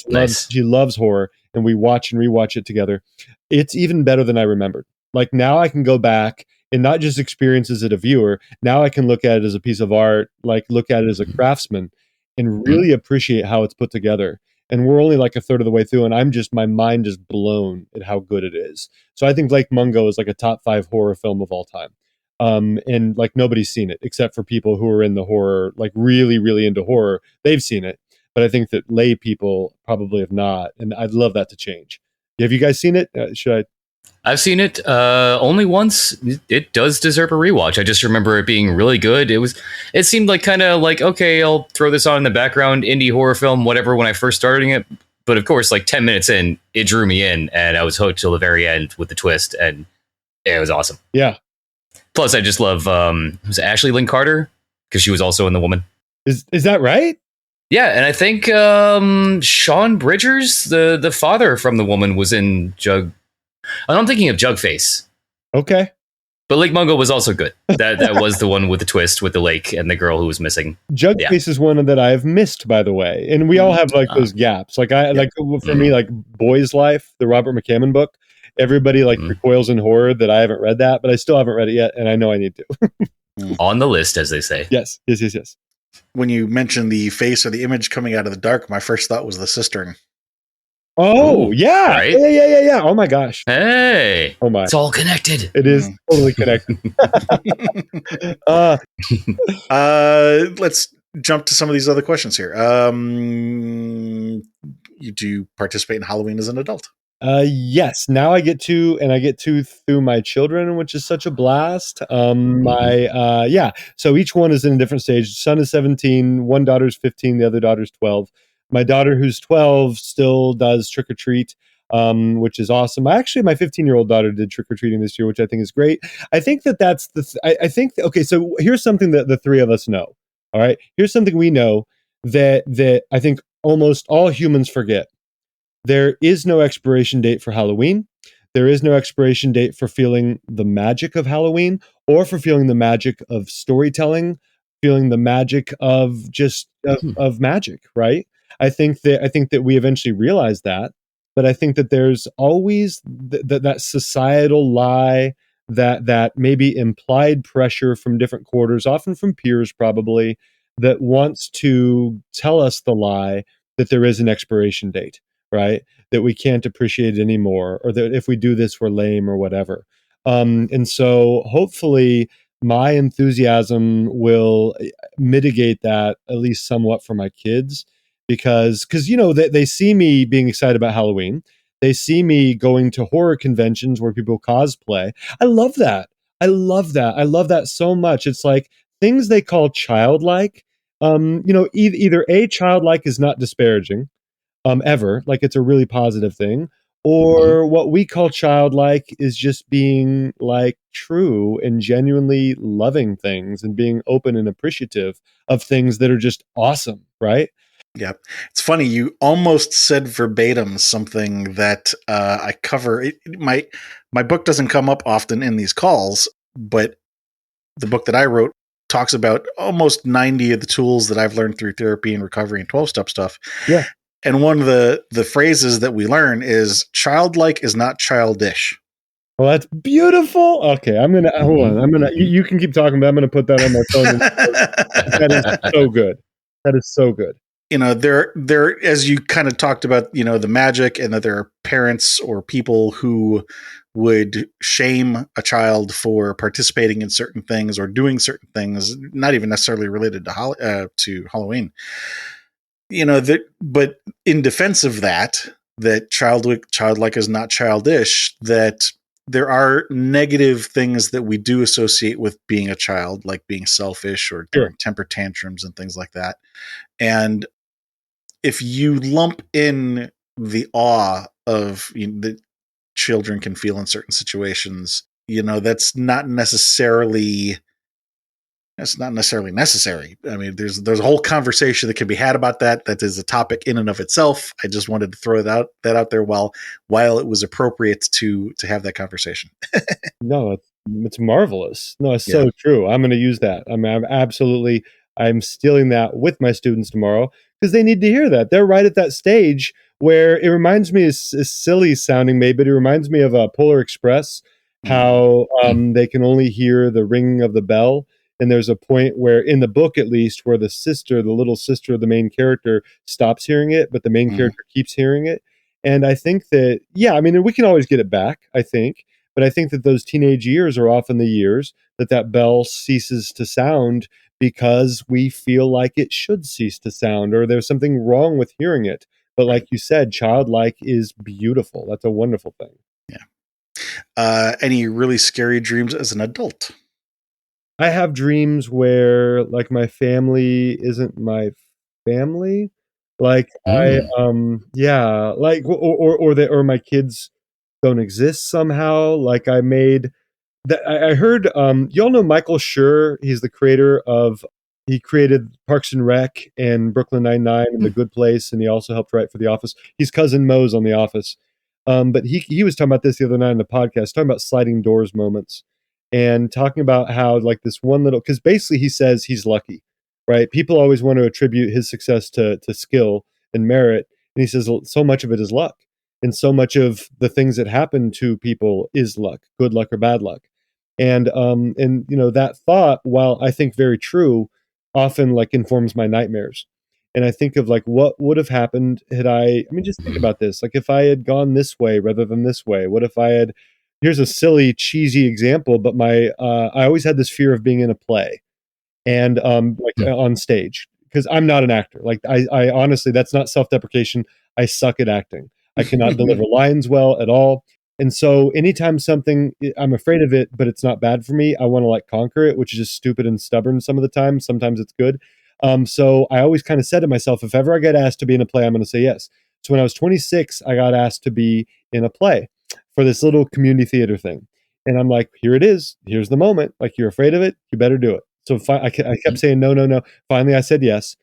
Nice. She loves horror, and we watch and rewatch it together. It's even better than I remembered. Like now I can go back and not just experience as a viewer. Now I can look at it as a piece of art, like look at it as a craftsman, and really appreciate how it's put together. And we're only like a third of the way through, and my mind is blown at how good it is. So I think Lake Mungo is like a top 5 horror film of all time. And like nobody's seen it except for people who are in the horror, like really, really into horror. They've seen it, but I think that lay people probably have not, and I'd love that to change. Have you guys seen it? Should I? I've seen it only once. It does deserve a rewatch. I just remember it being really good. It seemed like kind of like, okay, I'll throw this on in the background, indie horror film, whatever, when I first started it. But of course, like 10 minutes in, it drew me in, and I was hooked till the very end with the twist, and it was awesome. Yeah. Plus, I just love was it Ashley Lynn Carter, because she was also in The Woman. Is that right? Yeah, and I think Sean Bridgers, the father from The Woman, was in Jug. I'm thinking of Jugface. Okay. But Lake Mungo was also good. That was the one with the twist with the lake and the girl who was missing. Jugface is one that I have missed, by the way. And we all have like those gaps. Like like for me, like Boy's Life, the Robert McCammon book, everybody like recoils in horror that I haven't read that, but I still haven't read it yet, and I know I need to. On the list, as they say. Yes. When you mentioned the face or the image coming out of the dark, my first thought was the cistern. Oh, yeah. Right? Yeah. Oh my gosh. Hey. Oh my. It's all connected. It is totally connected. Let's jump to some of these other questions here. You do participate in Halloween as an adult? Yes. Now I get to through my children, which is such a blast. Yeah. So each one is in a different stage. Son is 17, one daughter's 15, the other daughter's 12. My daughter, who's 12, still does trick or treat, which is awesome. My 15-year-old daughter did trick or treating this year, which I think is great. I think that's I think. Okay, so here's something that the three of us know. All right, here's something we know that I think almost all humans forget. There is no expiration date for Halloween. There is no expiration date for feeling the magic of Halloween or for feeling the magic of storytelling, feeling the magic of just of magic, right? I think that we eventually realize that, but I think that there's always that societal lie, that maybe implied pressure from different quarters, often from peers probably, that wants to tell us the lie that there is an expiration date, right? That we can't appreciate it anymore, or that if we do this, we're lame or whatever. And so hopefully my enthusiasm will mitigate that at least somewhat for my kids, because you know they see me being excited about Halloween. They see me going to horror conventions where people cosplay. I love that. I love that so much. It's like things they call childlike. Either a childlike is not disparaging, ever, like it's a really positive thing, or what we call childlike is just being like true and genuinely loving things and being open and appreciative of things that are just awesome, right? Yeah, it's funny. You almost said verbatim something that I cover. My book doesn't come up often in these calls, but the book that I wrote talks about almost 90 of the tools that I've learned through therapy and recovery and 12-step stuff. Yeah. And one of the phrases that we learn is childlike is not childish. Well, that's beautiful. Okay, I'm gonna hold on. I'm gonna. You can keep talking, but I'm gonna put that on my phone. That is so good. That is so good. There, as you kind of talked about, the magic, and that there are parents or people who would shame a child for participating in certain things or doing certain things, not even necessarily related to Halloween. But in defense of that childlike is not childish, that there are negative things that we do associate with being a child, like being selfish or throwing temper tantrums and things like that. And if you lump in the awe of that children can feel in certain situations, that's not necessarily necessary. I mean, there's a whole conversation that can be had about that. That is a topic in and of itself. I just wanted to throw that out there while it was appropriate to have that conversation. No, it's marvelous. No, it's so true. I'm going to use that. I'm stealing that with my students tomorrow because they need to hear that. They're right at that stage where it reminds me, is silly sounding maybe, but it reminds me of Polar Express, how they can only hear the ringing of the bell. And there's a point where, in the book at least, where the little sister of the main character stops hearing it, but the main character keeps hearing it. And I think that, we can always get it back, I think. But I think that those teenage years are often the years that bell ceases to sound because we feel like it should cease to sound, or there's something wrong with hearing it. But like you said, childlike is beautiful. That's a wonderful thing. Yeah. Any really scary dreams as an adult? I have dreams where, like, my family isn't my family. Like or my kids don't exist somehow. Like I made that. I heard y'all know Michael Schur. He's the creator of. He created Parks and Rec and Brooklyn Nine-Nine and The Good Place, and he also helped write for The Office. He's cousin Moe's on The Office. But he was talking about this the other night in the podcast, talking about sliding doors moments and talking about how, like, this one little, because basically he says he's lucky, right? People always want to attribute his success to skill and merit. And he says so much of it is luck. And so much of the things that happen to people is luck, good luck or bad luck. And that thought, while I think very true, often like informs my nightmares. And I think of, like, what would have happened had just think about this. Like, if I had gone this way rather than this way, what if I had, here's a silly, cheesy example, but I always had this fear of being in a play and on stage, because I'm not an actor. Like, I honestly, that's not self-deprecation. I suck at acting. I cannot deliver lines well at all. And so anytime I'm afraid of it, but it's not bad for me, I want to, like, conquer it, which is just stupid and stubborn some of the time. Sometimes it's good. So I always kind of said to myself, if ever I get asked to be in a play, I'm going to say yes. So when I was 26, I got asked to be in a play for this little community theater thing. And I'm like, here it is. Here's the moment. Like, you're afraid of it, you better do it. So I kept saying no, no, no. Finally, I said yes.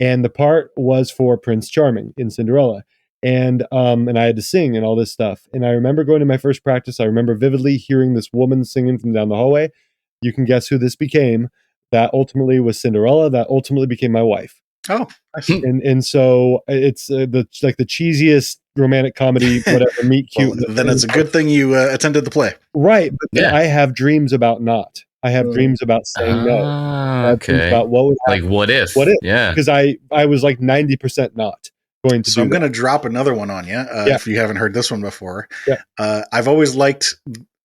And the part was for Prince Charming in Cinderella. And I had to sing and all this stuff. And I remember going to my first practice. I remember vividly hearing this woman singing from down the hallway. You can guess who this became. That ultimately was Cinderella. That ultimately became my wife. Oh, and so it's the cheesiest romantic comedy, whatever, meet cute. Well, then it's a good thing you attended the play, right? But I have dreams about not. I have dreams about saying no. Okay. About what would happen. Like, what if? What if? Yeah. Because I was like 90% not going to. So I'm going to drop another one on you if you haven't heard this one before. Yeah. I've always liked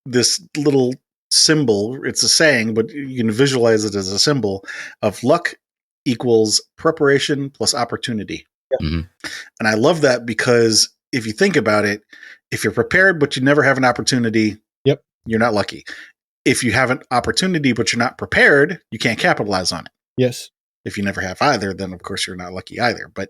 this little symbol. It's a saying, but you can visualize it as a symbol of luck equals preparation plus opportunity. Yeah. Mm-hmm. And I love that, because if you think about it, if you're prepared but you never have an opportunity, you're not lucky. If you have an opportunity but you're not prepared, you can't capitalize on it. Yes. If you never have either, then of course you're not lucky either. But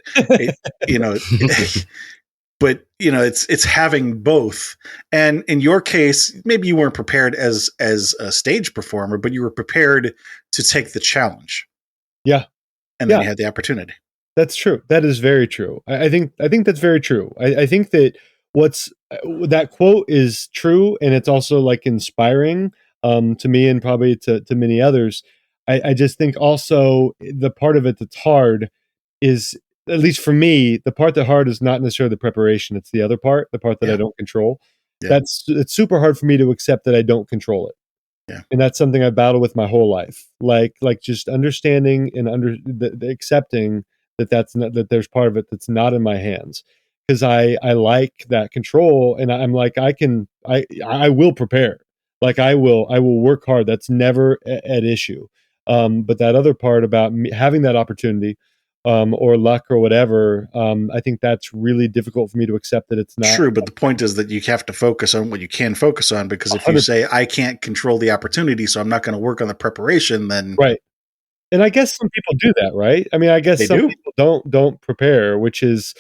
it's having both. And in your case, maybe you weren't prepared as a stage performer, but you were prepared to take the challenge. Yeah. And then you had the opportunity. That's true. That is very true. I think that's very true. I think that that quote is true, and it's also, like, inspiring to me and probably to many others. I just think also the part of it that's hard is, at least for me, the part that hard is not necessarily the preparation. It's the other part, the part that I don't control. Yeah. it's super hard for me to accept that I don't control it. Yeah. And that's something I battle with my whole life. Like just understanding and the accepting that that's not, that there's part of it that's not in my hands. Because I like that control, and I'm like, I will prepare. Like I will work hard. That's never at issue. But that other part about me having that opportunity, or luck or whatever, I think that's really difficult for me to accept that it's not True, but the point is that you have to focus on what you can focus on, because if you 100%. say I can't control the opportunity, so I'm not going to work on the preparation, then Right. And I guess some people do that, right? I mean, I guess They some do. people don't prepare, which is,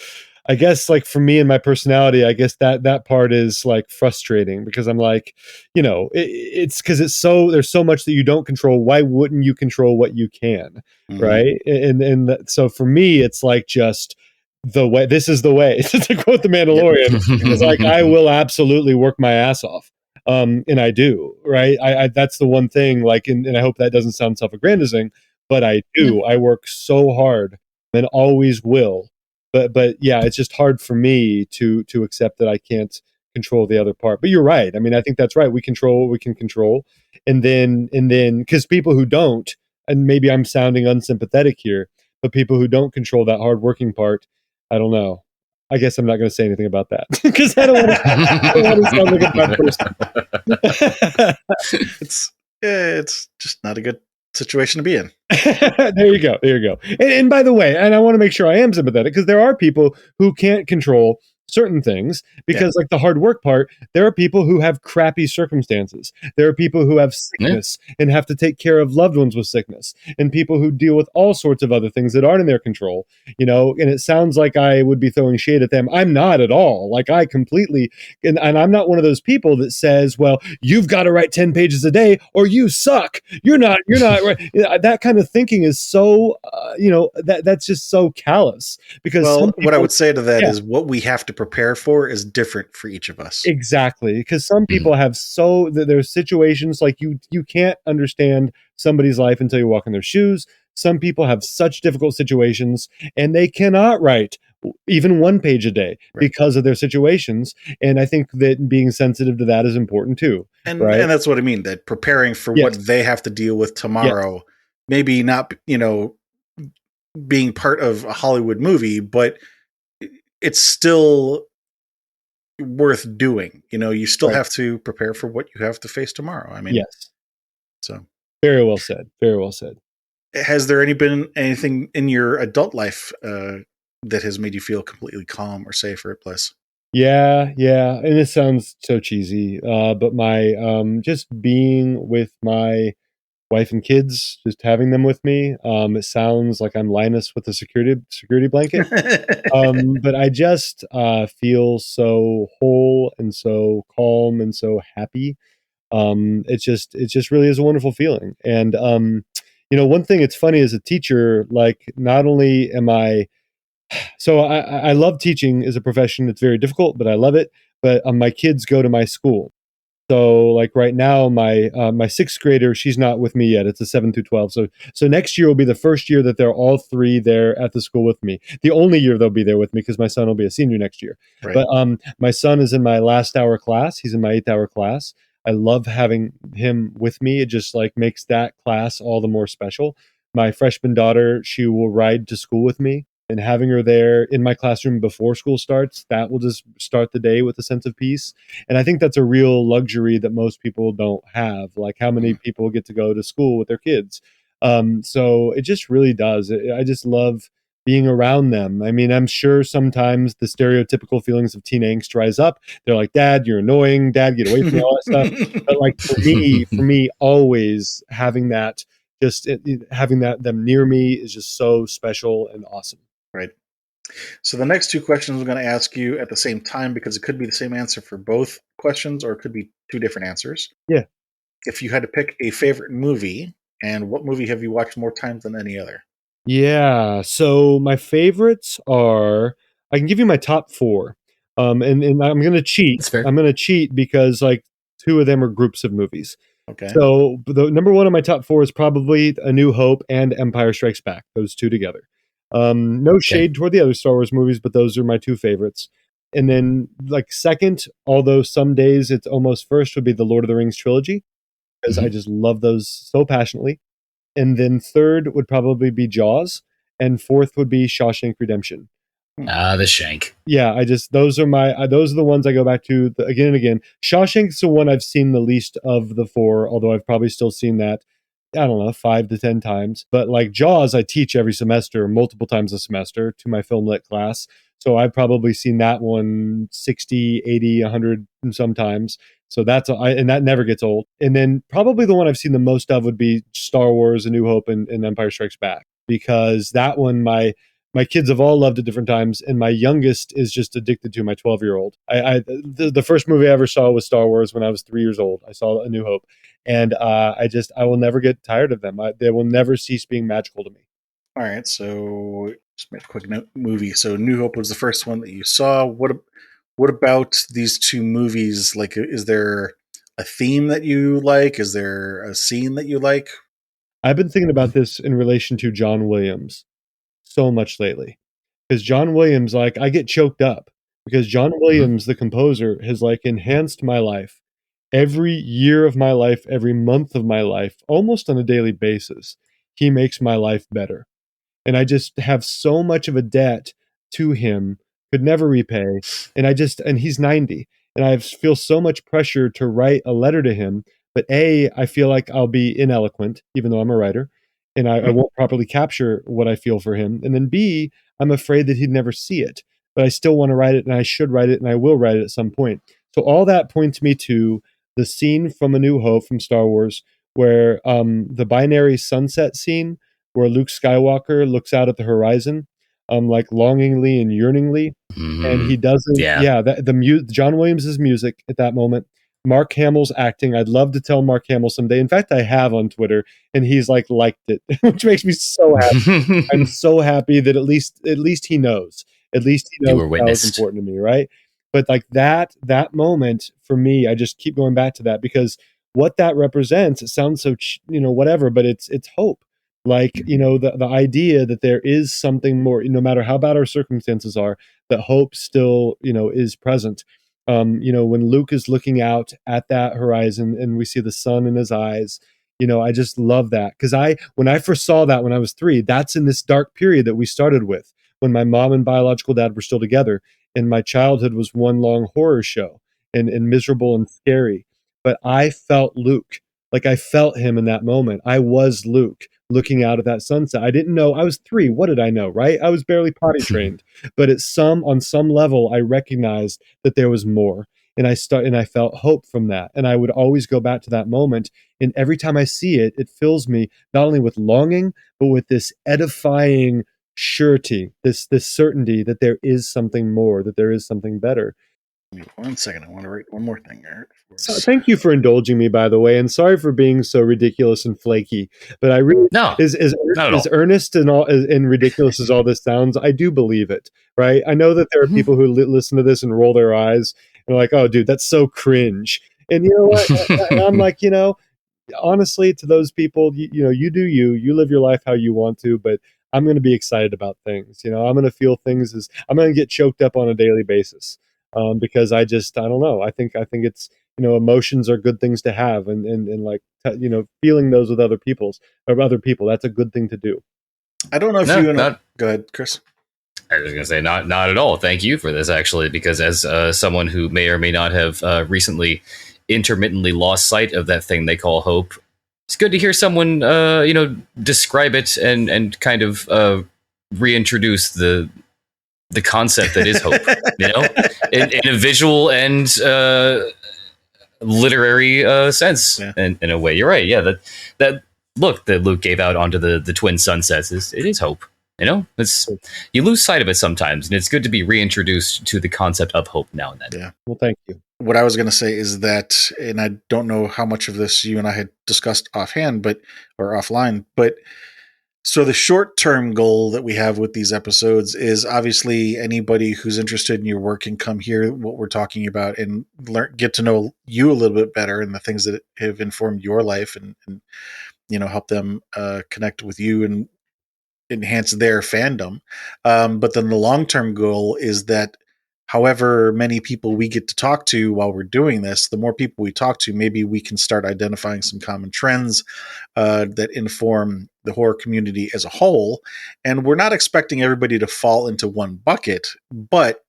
I guess, like for me and my personality, I guess that part is like frustrating, because I'm like, it's because there's so much that you don't control. Why wouldn't you control what you can, Mhm. right? So for me, it's like just the way. This is the way to quote the Mandalorian. It's like I will absolutely work my ass off. And I do, right? I that's the one thing, like, and I hope that doesn't sound self-aggrandizing, but I do. I work so hard and always will. But yeah, it's just hard for me to accept that I can't control the other part. But you're right. I mean, I think that's right. We control what we can control. And then because people who don't, and maybe I'm sounding unsympathetic here, but people who don't control that hardworking part, I don't know. I guess I'm not going to say anything about that, because I don't want to sound like a bad person. It's just not a good situation to be in. There you go. And by the way, and I want to make sure I am sympathetic, because there are people who can't control certain things, because like the hard work part, there are people who have crappy circumstances. There are people who have sickness and have to take care of loved ones with sickness, and people who deal with all sorts of other things that aren't in their control, and it sounds like I would be throwing shade at them. I'm not at all. Like I completely, and I'm not one of those people that says, well, you've got to write 10 pages a day or you suck. You're not right. That kind of thinking is so, that's just so callous, because what I would say to that is what we have to prepare for is different for each of us. Exactly, because some people have there's situations like you can't understand somebody's life until you walk in their shoes. Some people have such difficult situations and they cannot write even 1 page a day because of their situations. And I think that being sensitive to that is important too. And right? And that's what I mean, that preparing for what they have to deal with tomorrow, maybe not, being part of a Hollywood movie, but it's still worth doing. You still have to prepare for what you have to face tomorrow. I mean, yes. So very well said. Very well said. Has there been anything in your adult life that has made you feel completely calm or safe or at bliss? Yeah. And this sounds so cheesy, but my just being with my wife and kids, just having them with me. It sounds like I'm Linus with a security blanket, but I just feel so whole and so calm and so happy. It just really is a wonderful feeling. And one thing, it's funny, as a teacher, like not only am I I love teaching as a profession. It's very difficult, but I love it. But my kids go to my school. So like right now, my sixth grader, she's not with me yet. It's a 7 through 12. So next year will be the first year that they're all three there at the school with me. The only year they'll be there with me, because my son will be a senior next year. Right. But my son is in my last hour class. He's in my 8th hour class. I love having him with me. It just like makes that class all the more special. My freshman daughter, she will ride to school with me. And having her there in my classroom before school starts, that will just start the day with a sense of peace. And I think that's a real luxury that most people don't have. Like, how many people get to go to school with their kids? So it just really does. I just love being around them. I mean, I'm sure sometimes the stereotypical feelings of teen angst rise up. They're like, Dad, you're annoying. Dad, get away from me, all that stuff. But like for me, always having that, having them near me is just so special and awesome. Right. So the next two questions I'm going to ask you at the same time, because it could be the same answer for both questions, or it could be two different answers. Yeah. If you had to pick a favorite movie, and what movie have you watched more times than any other? Yeah. So my favorites are, I can give you my top 4. And I'm going to cheat. That's fair. I'm going to cheat because like 2 of them are groups of movies. Okay. So the number 1 on my top 4 is probably A New Hope and Empire Strikes Back. Those 2 together. No shade toward the other Star Wars movies, but those are my 2 favorites. And then like second, although some days it's almost first, would be the Lord of the Rings trilogy, because I just love those so passionately. And then third would probably be Jaws, and fourth would be Shawshank Redemption. The Shank. Yeah, those are the ones I go back to again and again. Shawshank's the one I've seen the least of the four, although I've probably still seen that, I don't know, 5 to 10 times. But like Jaws, I teach every semester, multiple times a semester to my film lit class. So I've probably seen that one 60, 80, 100 sometimes. So and that never gets old. And then probably the one I've seen the most of would be Star Wars, A New Hope, and Empire Strikes Back, because that one, my kids have all loved at different times, and my youngest is just addicted to my 12-year-old. The first movie I ever saw was Star Wars when I was 3 years old. I saw A New Hope, and I will never get tired of them. They will never cease being magical to me. All right, so just make a quick note. Movie. So New Hope was the first one that you saw. What about these two movies? Like, is there a theme that you like? Is there a scene that you like? I've been thinking about this in relation to John Williams so much lately, because John Williams, like, I get choked up because John Williams, the composer, has like enhanced my life every year of my life, every month of my life, almost on a daily basis. He makes my life better. And I just have so much of a debt to him, could never repay. And he's 90, and I feel so much pressure to write a letter to him. But I feel like I'll be ineloquent, even though I'm a writer, and I won't properly capture what I feel for him. And then B, I'm afraid that he'd never see it, but I still want to write it, and I should write it, and I will write it at some point. So all that points me to the scene from A New Hope from Star Wars, where the binary sunset scene, where Luke Skywalker looks out at the horizon, like longingly and yearningly, and he doesn't. Yeah, John Williams' music at that moment. Mark Hamill's acting. I'd love to tell Mark Hamill someday. In fact, I have on Twitter, and he's like liked it, which makes me so happy. I'm so happy that at least he knows. At least he knows that was important to me, right? But like that moment for me, I just keep going back to that, because what that represents, it sounds so whatever, but it's hope. Like, the idea that there is something more, no matter how bad our circumstances are, that hope still, is present. When Luke is looking out at that horizon and we see the sun in his eyes, I just love that. Because when I first saw that when I was 3, that's in this dark period that we started with, when my mom and biological dad were still together, and my childhood was one long horror show and miserable and scary. But I felt Luke. Like, I felt him in that moment. I was Luke looking out at that sunset. I didn't know. I was 3. What did I know, right? I was barely potty trained. But on some level, I recognized that there was more. And I felt hope from that. And I would always go back to that moment. And every time I see it, it fills me not only with longing, but with this edifying surety, this certainty that there is something more, that there is something better. Give me 1 second. I want to write one more thing here. So, thank you for indulging me, by the way, and sorry for being so ridiculous and flaky. But I really, as earnest and all and ridiculous as all this sounds, I do believe it. Right? I know that there are people who listen to this and roll their eyes and are like, "Oh, dude, that's so cringe." And you know what? I'm like, honestly, to those people, you do you live your life how you want to, but I'm going to be excited about things. I'm going to feel things. I'm going to get choked up on a daily basis. Because I don't know. I think it's, emotions are good things to have, and like, feeling those with other people, that's a good thing to do. I don't know if go ahead, Chris. I was going to say, not at all. Thank you for this, actually, because as someone who may or may not have recently intermittently lost sight of that thing they call hope, it's good to hear someone, describe it and kind of reintroduce the concept that is hope, in a visual and literary sense. Yeah. And in a way, you're right. Yeah, that look that Luke gave out onto the twin sunsets is hope. It's, you lose sight of it sometimes, and it's good to be reintroduced to the concept of hope now and then. Yeah. Well, thank you. What I was going to say is that, and I don't know how much of this you and I had discussed offhand, or offline, but so the short-term goal that we have with these episodes is obviously anybody who's interested in your work can come hear what we're talking about and get to know you a little bit better and the things that have informed your life, and help them connect with you and enhance their fandom. But then the long-term goal is that however many people we get to talk to while we're doing this, the more people we talk to, maybe we can start identifying some common trends that inform the horror community as a whole. And we're not expecting everybody to fall into one bucket, but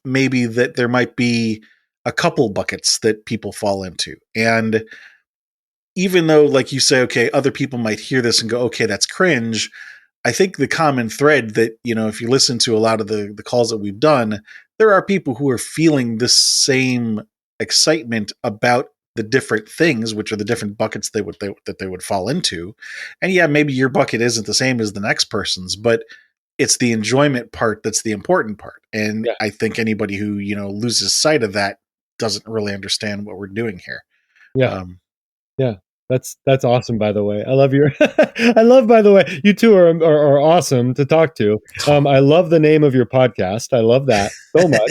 maybe that there might be a couple buckets that people fall into. And even though, like you say, okay, other people might hear this and go, okay, that's cringe. I think the common thread that, if you listen to a lot of the calls that we've done, there are people who are feeling this same excitement about the different things, which are the different buckets that they would fall into. And yeah, maybe your bucket isn't the same as the next person's, but it's the enjoyment part that's the important part. And Yeah. I think anybody who, loses sight of that doesn't really understand what we're doing here. Yeah. Yeah. That's awesome, by the way. I love by the way, you two are awesome to talk to. I love the name of your podcast. I love that so much.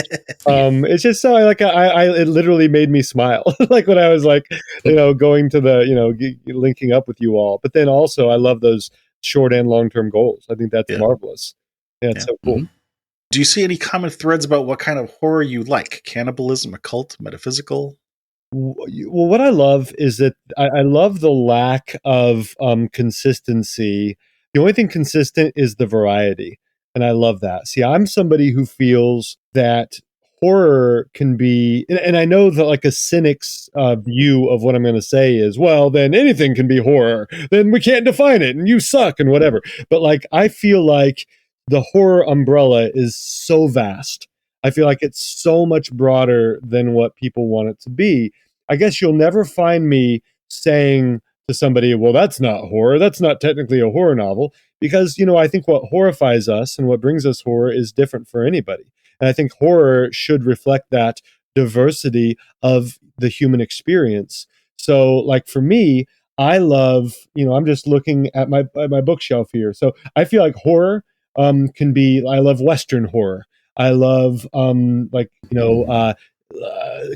It's just so it literally made me smile. Like when I was like, going to the, linking up with you all. But then also I love those short and long-term goals. I think that's marvelous. Yeah, it's so cool. Mm-hmm. Do you see any common threads about what kind of horror you like? Cannibalism, occult, metaphysical? Well, what I love is that I love the lack of consistency. The only thing consistent is the variety. And I love that. See, I'm somebody who feels that horror can be, and I know that like a cynic's view of what I'm going to say is, well, then anything can be horror. Then we can't define it and you suck and whatever. But like, I feel like the horror umbrella is so vast. I feel like it's so much broader than what people want it to be. I guess you'll never find me saying to somebody, well, that's not horror. That's not technically a horror novel. Because, I think what horrifies us and what brings us horror is different for anybody. And I think horror should reflect that diversity of the human experience. So, like for me, I love, I'm just looking at my bookshelf here. So I feel like horror can be, I love Western horror. I love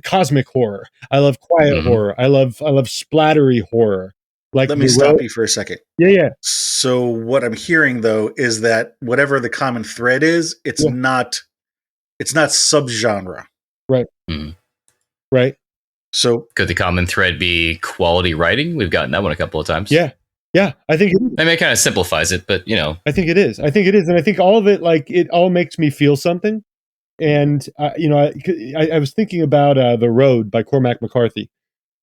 cosmic horror. I love quiet horror. I love splattery horror. Like, let me stop you for a second. Yeah. So what I'm hearing though is that whatever the common thread is, it's not subgenre. Right. Right. So could the common thread be quality writing? We've gotten that one a couple of times. Yeah. I think it is. I mean, it kind of simplifies it, but I think it is. And I think all of it, like, it all makes me feel something. And I was thinking about The Road by Cormac McCarthy.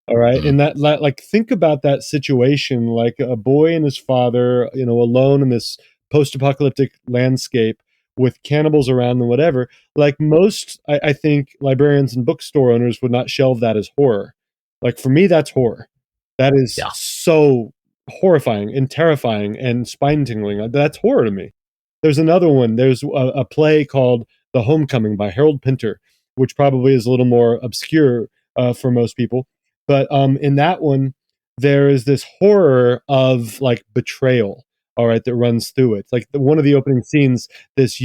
All right, and that, like, think about that situation, like a boy and his father, alone in this post-apocalyptic landscape with cannibals around and whatever. Like most, I think librarians and bookstore owners would not shelve that as horror. Like for me, that's horror. That is so horrifying and terrifying and spine-tingling. That's horror to me. There's another one. There's a play called The Homecoming by Harold Pinter, which probably is a little more obscure for most people. But in that one, there is this horror of like betrayal, all right, that runs through it. Like one of the opening scenes, it's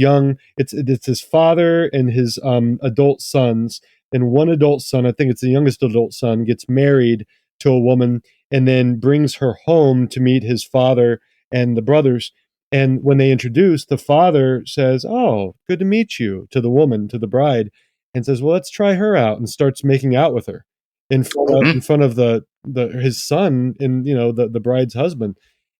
his father and his adult sons, and one adult son, I think it's the youngest adult son, gets married to a woman and then brings her home to meet his father and the brothers. And when they introduce, the father says, "Oh, good to meet you," to the woman, to the bride, and says, "Well, let's try her out," and starts making out with her in front of his son and the bride's husband.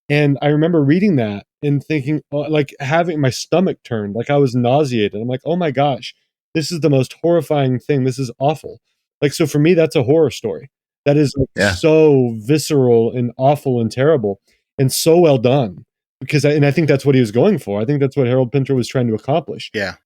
And I remember reading that and thinking, like, having my stomach turned, like I was nauseated. I'm like, oh my gosh, this is the most horrifying thing. This is awful. Like, so for me, that's a horror story. That is so visceral and awful and terrible and so well done. Because I think that's what he was going for. I think that's what Harold Pinter was trying to accomplish. Yeah.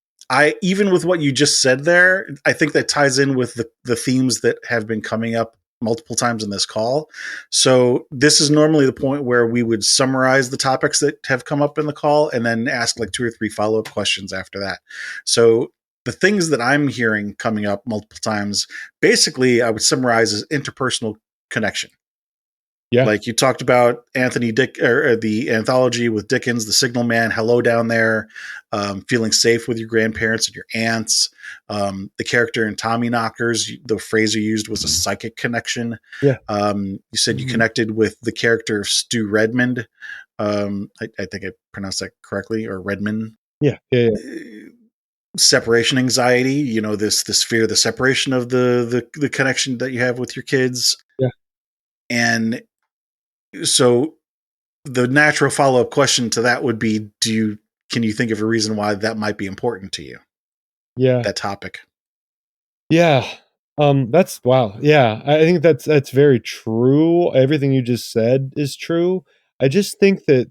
Even with what you just said there, I think that ties in with the themes that have been coming up multiple times in this call. So this is normally the point where we would summarize the topics that have come up in the call and then ask like 2 or 3 follow-up questions after that. So the things that I'm hearing coming up multiple times, basically I would summarize as interpersonal connection. Yeah. Like you talked about Anthony Dick or the anthology with Dickens, The Signal Man, Hello Down There, feeling safe with your grandparents and your aunts. The character in Tommy Knockers, the phrase you used was a psychic connection. Yeah. You said you connected with the character of Stu Redmond. I think I pronounced that correctly, or Redmond. Yeah. separation anxiety, you know, this fear of the separation of the connection that you have with your kids. Yeah. And so the natural follow-up question to that would be, can you think of a reason why that might be important to you, Yeah. that topic? Yeah. That's wow. Yeah. I think that's very true. Everything you just said is true. I just think that,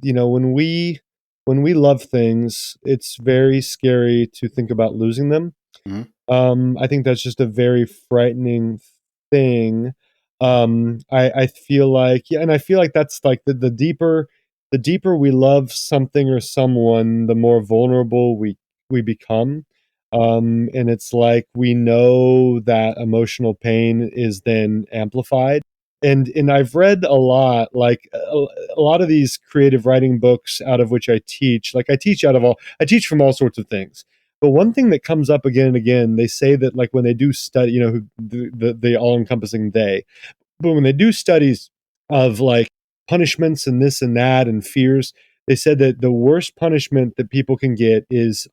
when we love things, it's very scary to think about losing them. Mhm. I think that's just a very frightening thing. I feel like, yeah, and I feel like that's like the deeper we love something or someone, the more vulnerable we become. And it's like we know that emotional pain is then amplified. And I've read a lot, like a lot of these creative writing books out of which I teach. Like I teach from all sorts of things. But one thing that comes up again and again, they say that like when they do study, the all encompassing they, but when they do studies of like punishments and this and that and fears, they said that the worst punishment that people can get is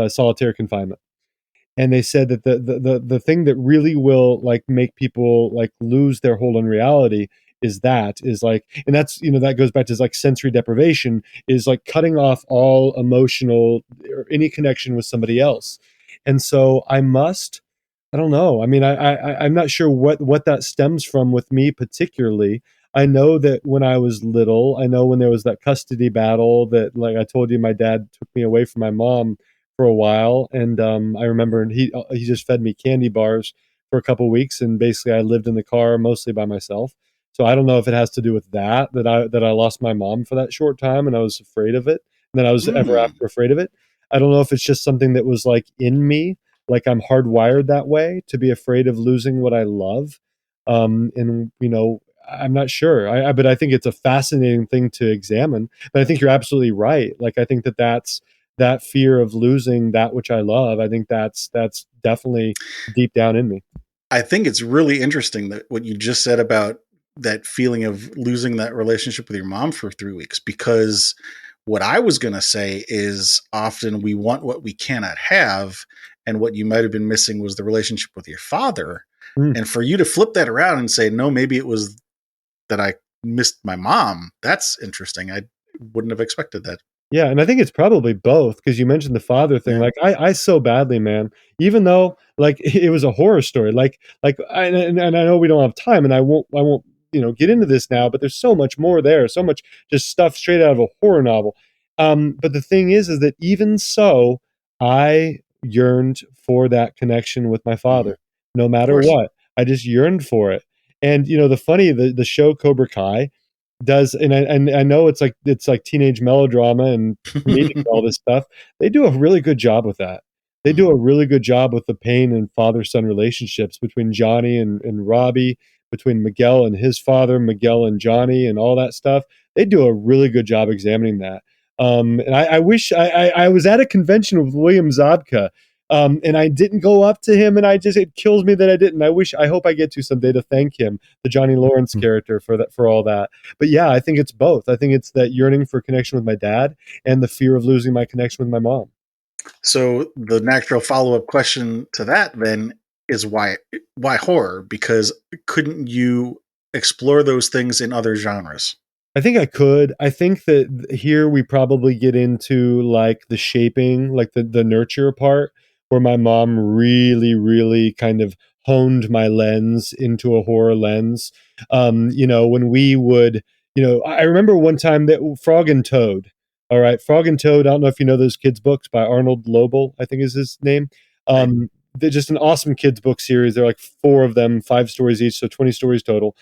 solitary confinement. And they said that the thing that really will like make people like lose their hold on reality is like, and that's, that goes back to like sensory deprivation, is like cutting off all emotional or any connection with somebody else. And so I don't know. I mean, I'm not sure what that stems from with me particularly. I know that when I was little, I know when there was that custody battle that, like I told you, my dad took me away from my mom for a while, and I remember he just fed me candy bars for a couple weeks, and basically I lived in the car mostly by myself. So I don't know if it has to do with that I lost my mom for that short time, and I was afraid of it, and then I was ever Mm. after afraid of it. I don't know if it's just something that was like in me, like I'm hardwired that way to be afraid of losing what I love. And I'm not sure. But I think it's a fascinating thing to examine. But I think you're absolutely right. Like I think that's that fear of losing that which I love. I think that's definitely deep down in me. I think it's really interesting that what you just said about that feeling of losing that relationship with your mom for 3 weeks, because what I was going to say is often we want what we cannot have. And what you might have been missing was the relationship with your father. Mm. And for you to flip that around and say, no, maybe it was that I missed my mom. That's interesting. I wouldn't have expected that. Yeah, and I think it's probably both because you mentioned the father thing. Yeah. Like I so badly, man. Even though like it was a horror story. And I know we don't have time, and I won't get into this now. But there's so much more there. So much just stuff straight out of a horror novel. But the thing is that even so, I yearned for that connection with my Mhm. father, no Of matter course. what. I just yearned for it. And the show Cobra Kai does, and I know it's like teenage melodrama and comedic and all this stuff. They do a really good job with that. They do a really good job with the pain and father-son relationships between Johnny and Robbie, between Miguel and his father, Miguel and Johnny, and all that stuff. They do a really good job examining that. And I wish I was at a convention with William Zabka, and I didn't go up to him, and it kills me that I didn't. I hope I get to someday to thank him, the Johnny Lawrence character, for all that. But yeah, I think it's both. I think it's that yearning for connection with my dad and the fear of losing my connection with my mom. So the natural follow-up question to that then is why horror? Because couldn't you explore those things in other genres? I think I could. I think that here we probably get into like the shaping, like the nurture part, where my mom really, really kind of honed my lens into a horror lens. When we would, I remember one time that Frog and Toad. All right, Frog and Toad. I don't know if you know those kids' books by Arnold Lobel, I think is his name. Right. They're just an awesome kids' book series. They're like four of them, 5 stories each, so 20 stories total.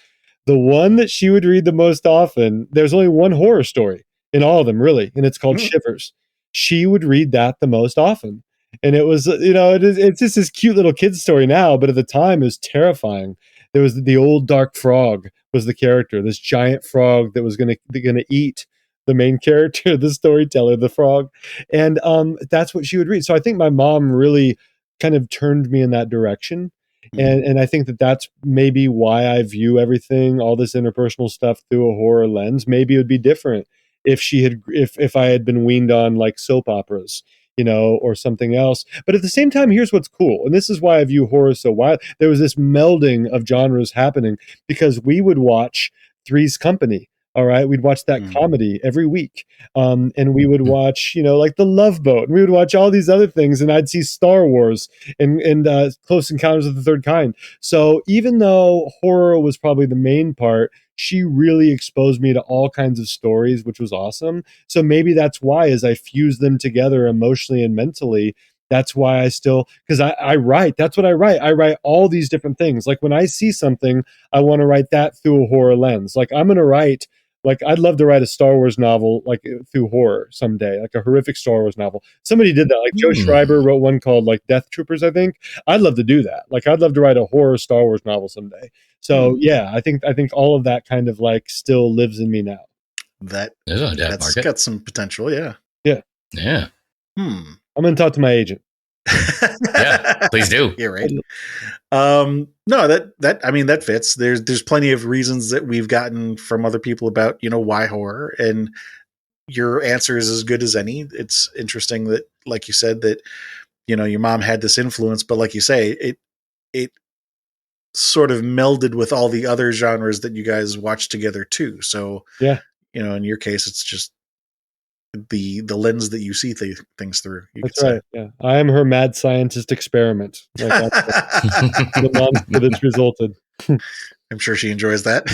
The one that she would read the most often, there's only one horror story in all of them, really, and it's called Mm. Shivers. She would read that the most often. And it was, it's just this cute little kid's story now, but at the time it was terrifying. There was the old dark frog was the character, this giant frog that was gonna eat the main character, the storyteller, the frog. And that's what she would read. So I think my mom really kind of turned me in that direction, Mhm. and I think that that's maybe why I view everything, all this interpersonal stuff, through a horror lens. Maybe it would be different if I had been weaned on like soap operas. or something else. But at the same time, here's what's cool. And this is why I view horror so wild. There was this melding of genres happening because we would watch Three's Company. All right. We'd watch that comedy every week. And we would watch, like The Love Boat, and we would watch all these other things, and I'd see Star Wars and Close Encounters of the Third Kind. So even though horror was probably the main part, she really exposed me to all kinds of stories, which was awesome. So maybe that's why, as I fuse them together emotionally and mentally, that's why I still, because I write, that's what I write. I write all these different things. Like when I see something, I want to write that through a horror lens. Like I'm going to write, like I'd love to write a Star Wars novel, like through horror someday, like a horrific Star Wars novel. Somebody did that. Like Joe Schreiber wrote one called like Death Troopers, I think. I'd love to do that. Like I'd love to write a horror Star Wars novel someday. So yeah, I think all of that kind of like still lives in me now. That's market. Got some potential. Yeah. Yeah. I'm going to talk to my agent. Yeah, please do. Yeah, right. No, that fits. There's plenty of reasons that we've gotten from other people about, why horror, and your answer is as good as any. It's interesting that, like you said, that, your mom had this influence, but like you say, it sort of melded with all the other genres that you guys watched together too. So yeah, in your case, it's just the lens that you see things through. That's right. Yeah, I am her mad scientist experiment. Like the monster that's resulted. I'm sure she enjoys that.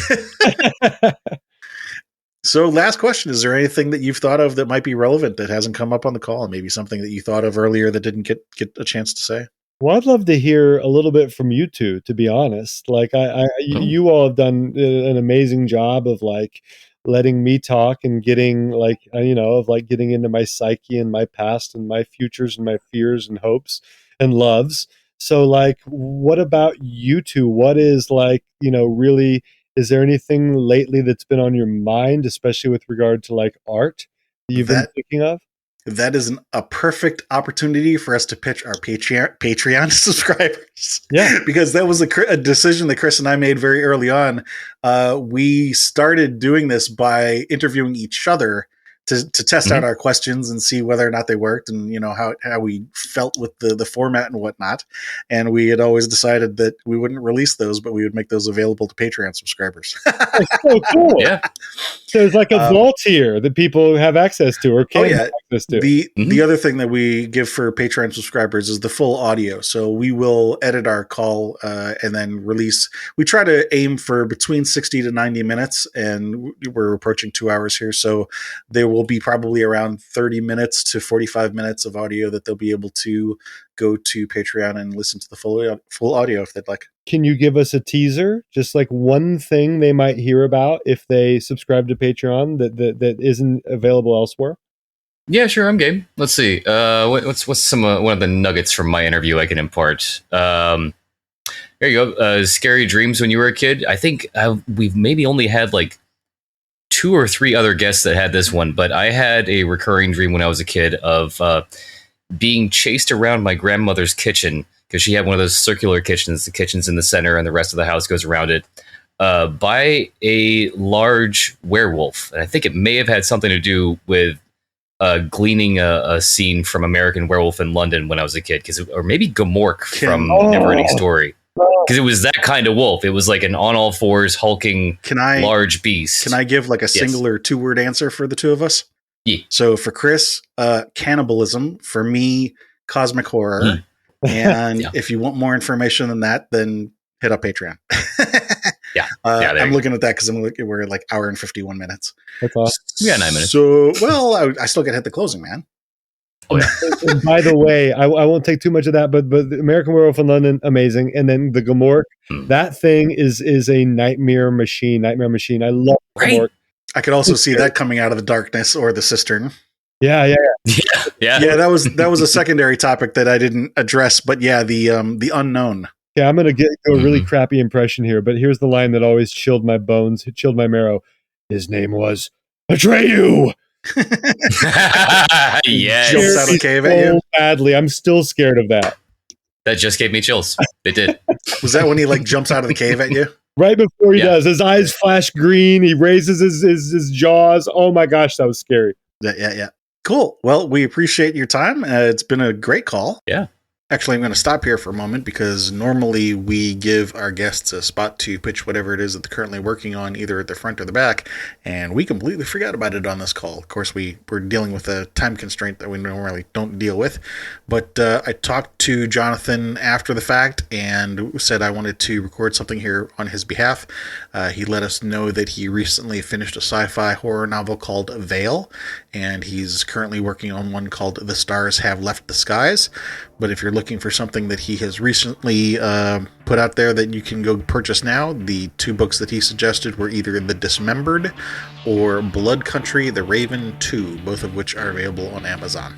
So, last question: is there anything that you've thought of that might be relevant that hasn't come up on the call? Maybe something that you thought of earlier that didn't get a chance to say. Well, I'd love to hear a little bit from you two, to be honest. Like you all have done an amazing job of like letting me talk and getting like, of like getting into my psyche and my past and my futures and my fears and hopes and loves. So like, what about you two? What is like, really, is there anything lately that's been on your mind, especially with regard to like art that you've been thinking of? That is a perfect opportunity for us to pitch our Patreon subscribers. Yeah. Because that was a decision that Chris and I made very early on. We started doing this by interviewing each other to test out our questions and see whether or not they worked, and how we felt with the format and whatnot. And we had always decided that we wouldn't release those, but we would make those available to Patreon subscribers. That's so cool. Yeah. So it's like a vault here that people have access to or can have access to. The other thing that we give for Patreon subscribers is the full audio. So we will edit our call and then release. We try to aim for between 60 to 90 minutes, and we're approaching 2 hours here. So there will be probably around 30 minutes to 45 minutes of audio that they'll be able to go to Patreon and listen to the full audio if they'd like. Can you give us a teaser? Just like one thing they might hear about if they subscribe to Patreon that isn't available elsewhere? Yeah, sure. I'm game. Let's see. What's some one of the nuggets from my interview I can impart? There you go. Scary dreams when you were a kid. I think we've maybe only had like 2 or 3 other guests that had this one, but I had a recurring dream when I was a kid of being chased around my grandmother's kitchen, because she had one of those circular kitchens. The kitchen's in the center and the rest of the house goes around it, by a large werewolf. And I think it may have had something to do with gleaning a scene from American Werewolf in London when I was a kid, or maybe Gomork from Neverending Story. Because it was that kind of wolf. It was like an on all fours hulking large beast. Can I give like a singular 2-word answer for the two of us? Yeah. So for Chris, cannibalism. For me, cosmic horror. And if you want more information than that, then hit up Patreon. I'm looking at that because we're at like hour and 51 minutes. That's awesome. We got 9 minutes. So, I still got to hit the closing, man. Oh yeah. And by the way, I won't take too much of that, but the American Werewolf in London, amazing. And then the Gomork, that thing is a nightmare machine. I love Gomork. I could also see that coming out of the darkness or the cistern. Yeah. That was a secondary topic that I didn't address, but the unknown. Yeah, I'm gonna get a really crappy impression here, but here's the line that always chilled my bones, chilled my marrow. His name was Atreyu. Yes. Jumps out of the cave at you badly. I'm still scared of that. That just gave me chills. It did. Was that when he like jumps out of the cave at you? Right before he does, his eyes flash green. He raises his jaws. Oh my gosh, that was scary. Yeah. Cool. Well, we appreciate your time. It's been a great call. Yeah. Actually, I'm going to stop here for a moment because normally we give our guests a spot to pitch whatever it is that they're currently working on, either at the front or the back, and we completely forgot about it on this call. Of course, we're dealing with a time constraint that we normally don't deal with, but I talked to Jonathan after the fact and said I wanted to record something here on his behalf. He let us know that he recently finished a sci-fi horror novel called Veil, and he's currently working on one called The Stars Have Left the Skies. But if you're looking for something that he has recently put out there that you can go purchase now, the 2 books that he suggested were either The Dismembered or Blood Country, The Raven 2, both of which are available on Amazon.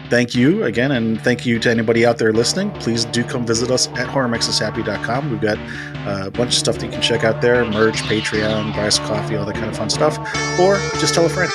Thank you again, and thank you to anybody out there listening. Please do come visit us at horrormakesushappy.com. We've got a bunch of stuff that you can check out there, merch, Patreon, buy us coffee, all that kind of fun stuff, or just tell a friend.